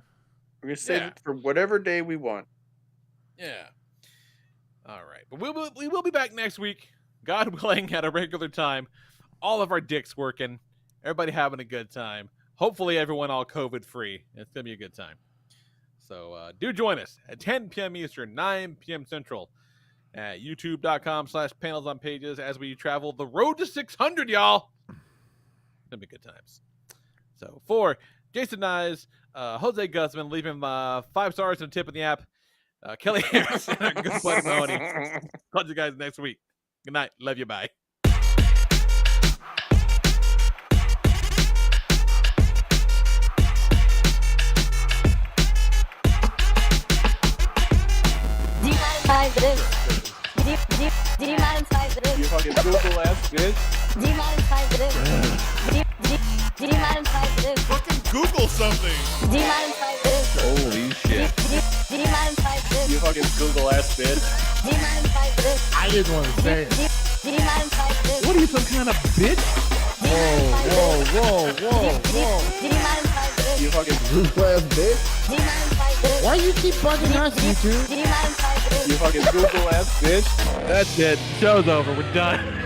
We're gonna save Yeah. it for whatever day we want. Yeah. All right. But we will be back next week, God willing, at a regular time. All of our dicks working. Everybody having a good time. Hopefully everyone all COVID free. It's going to be a good time. So do join us at 10 p.m. Eastern, 9 p.m. Central at youtube.com/panelsonpages as we travel the road to 600, y'all. It's going to be good times. So for Jason Nyes, Jose Guzman, leave him 5 stars and a tip in the app. Kelly Harris, and good buddy Mahoney. Talk to you guys next week. Good night. Love you. Bye. You fucking Google ass bitch. Fucking Google something. Holy shit. You fucking Google ass bitch. I didn't want to say it. What are you, some kind of bitch? Whoa. You fucking Google ass bitch. Why you keep bugging us, YouTube? you fucking Google ass bitch. That's it. Show's over. We're done.